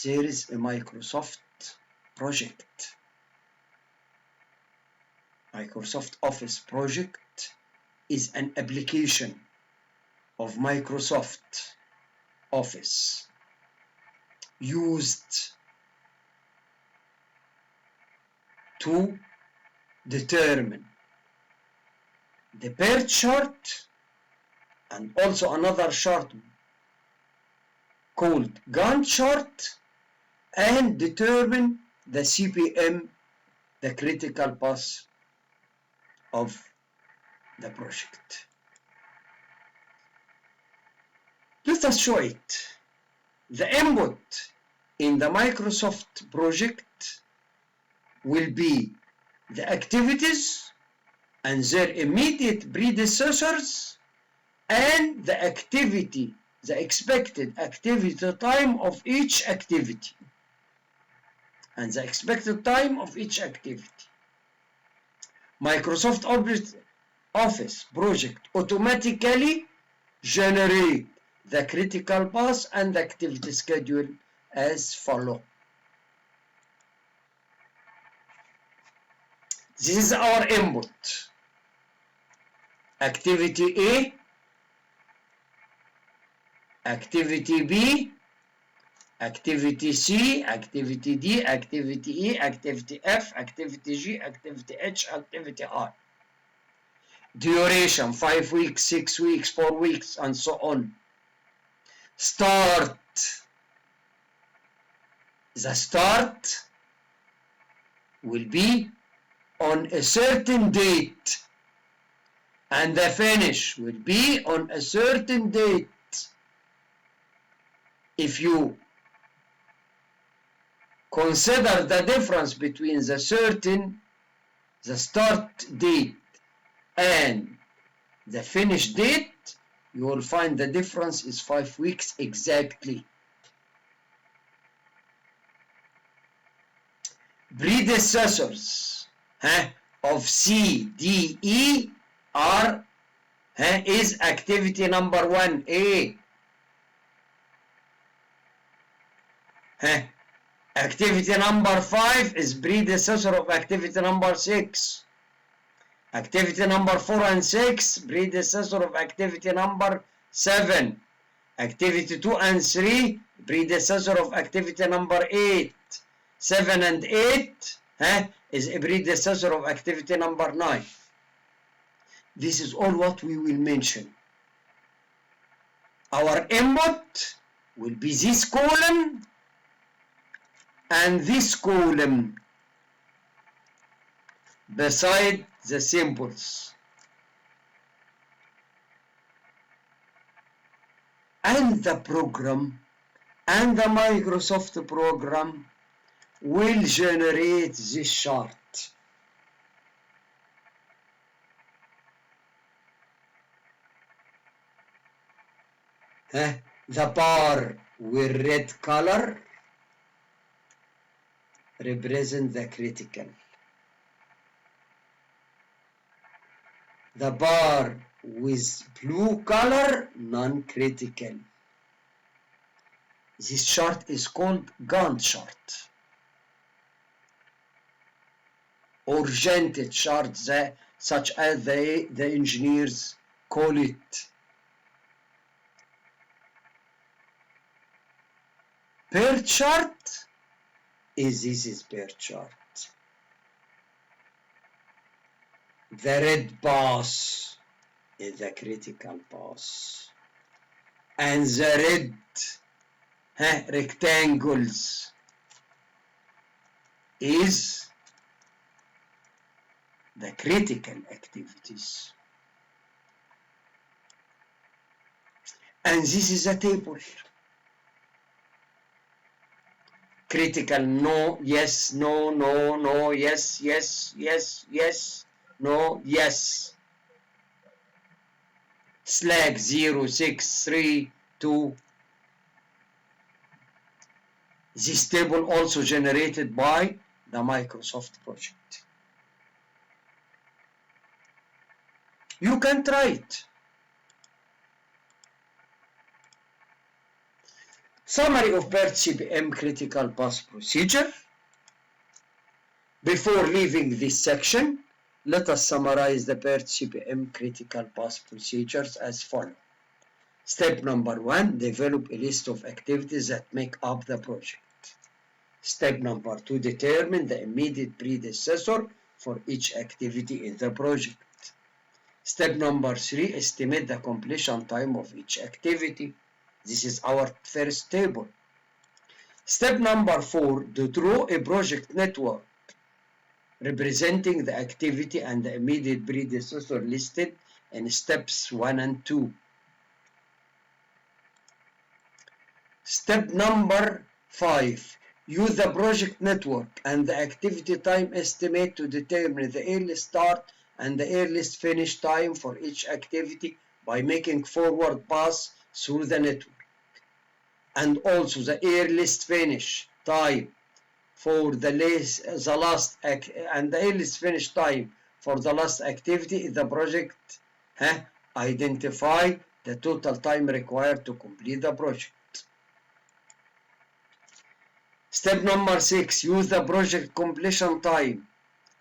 there is a Microsoft project. Microsoft Office project is an application of Microsoft Office used to determine the PERT chart and also another chart called Gantt chart, and determine the CPM, the critical path of the project. Let us show it. The input in the Microsoft project will be the activities and their immediate predecessors and the expected activity time of each activity. And the expected time of each activity. Microsoft Office project automatically generate the critical path and the activity schedule as follow. This is our input. Activity A, activity B, activity C, activity D, activity E, activity F, activity G, activity H, activity I. Duration 5 weeks, 6 weeks, 4 weeks, and so on. Start. The start will be on a certain date, and the finish will be on a certain date. If you consider the difference between the start date and the finish date, you will find the difference is 5 weeks exactly. Predecessors of C, D, E are is activity number 1A. Activity number 5 is predecessor of activity number 6. Activity number 4 and 6, predecessor of activity number 7. Activity 2 and 3, predecessor of activity number 8. 7 and 8 is a predecessor of activity number 9. This is all what we will mention. Our input will be this column and this column beside the symbols. And the program and the Microsoft program will generate this chart. The bar with red color represent the critical. The bar with blue color, non-critical. This chart is called Gantt chart or Gantt chart, such as the engineers call it. PERT chart this is PERT chart. The red path is the critical path, and the red rectangles is the critical activities. And this is a table. Critical, no, yes, no, no, no, yes, yes, yes, yes, no, yes. Slack 0, 6, 3, 2. This table also generated by the Microsoft project. You can try it. Summary of PERT CPM critical path procedure. Before leaving this section, let us summarize the PERT CPM critical path procedures as follows. Step number 1, develop a list of activities that make up the project. Step number 2, determine the immediate predecessor for each activity in the project. Step number 3, estimate the completion time of each activity. This is our first table. Step number 4, to draw a project network representing the activity and the immediate predecessor listed in steps 1 and 2. Step number 5. Use the project network and the activity time estimate to determine the earliest start and the earliest finish time for each activity by making forward pass through the network. And also the earliest finish time for the last and the earliest finish time for the last activity in the project. Identify the total time required to complete the project. Step number 6. Use the project completion time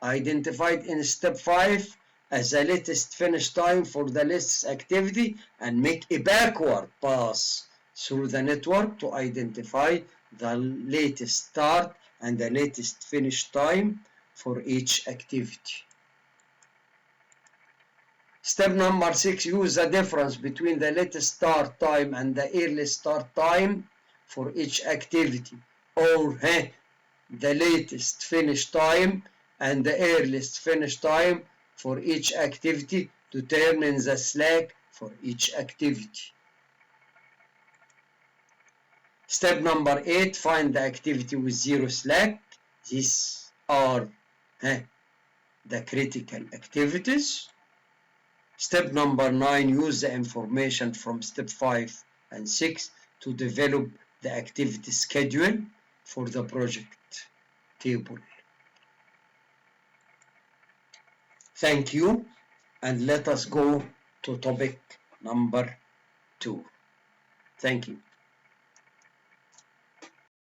identified in step 5 as the latest finish time for the latest activity and make a backward pass through the network to identify the latest start and the latest finish time for each activity. Step number 6. Use the difference between the latest start time and the earliest start time for each activity, or the latest finish time and the earliest finish time for each activity to determine the slack for each activity. Step number 8. Find the activity with zero slack. These are the critical activities. Step number 9. Use the information from step 5 and 6 to develop the activity schedule for the project table. Thank you, and let us go to topic number 2. Thank you.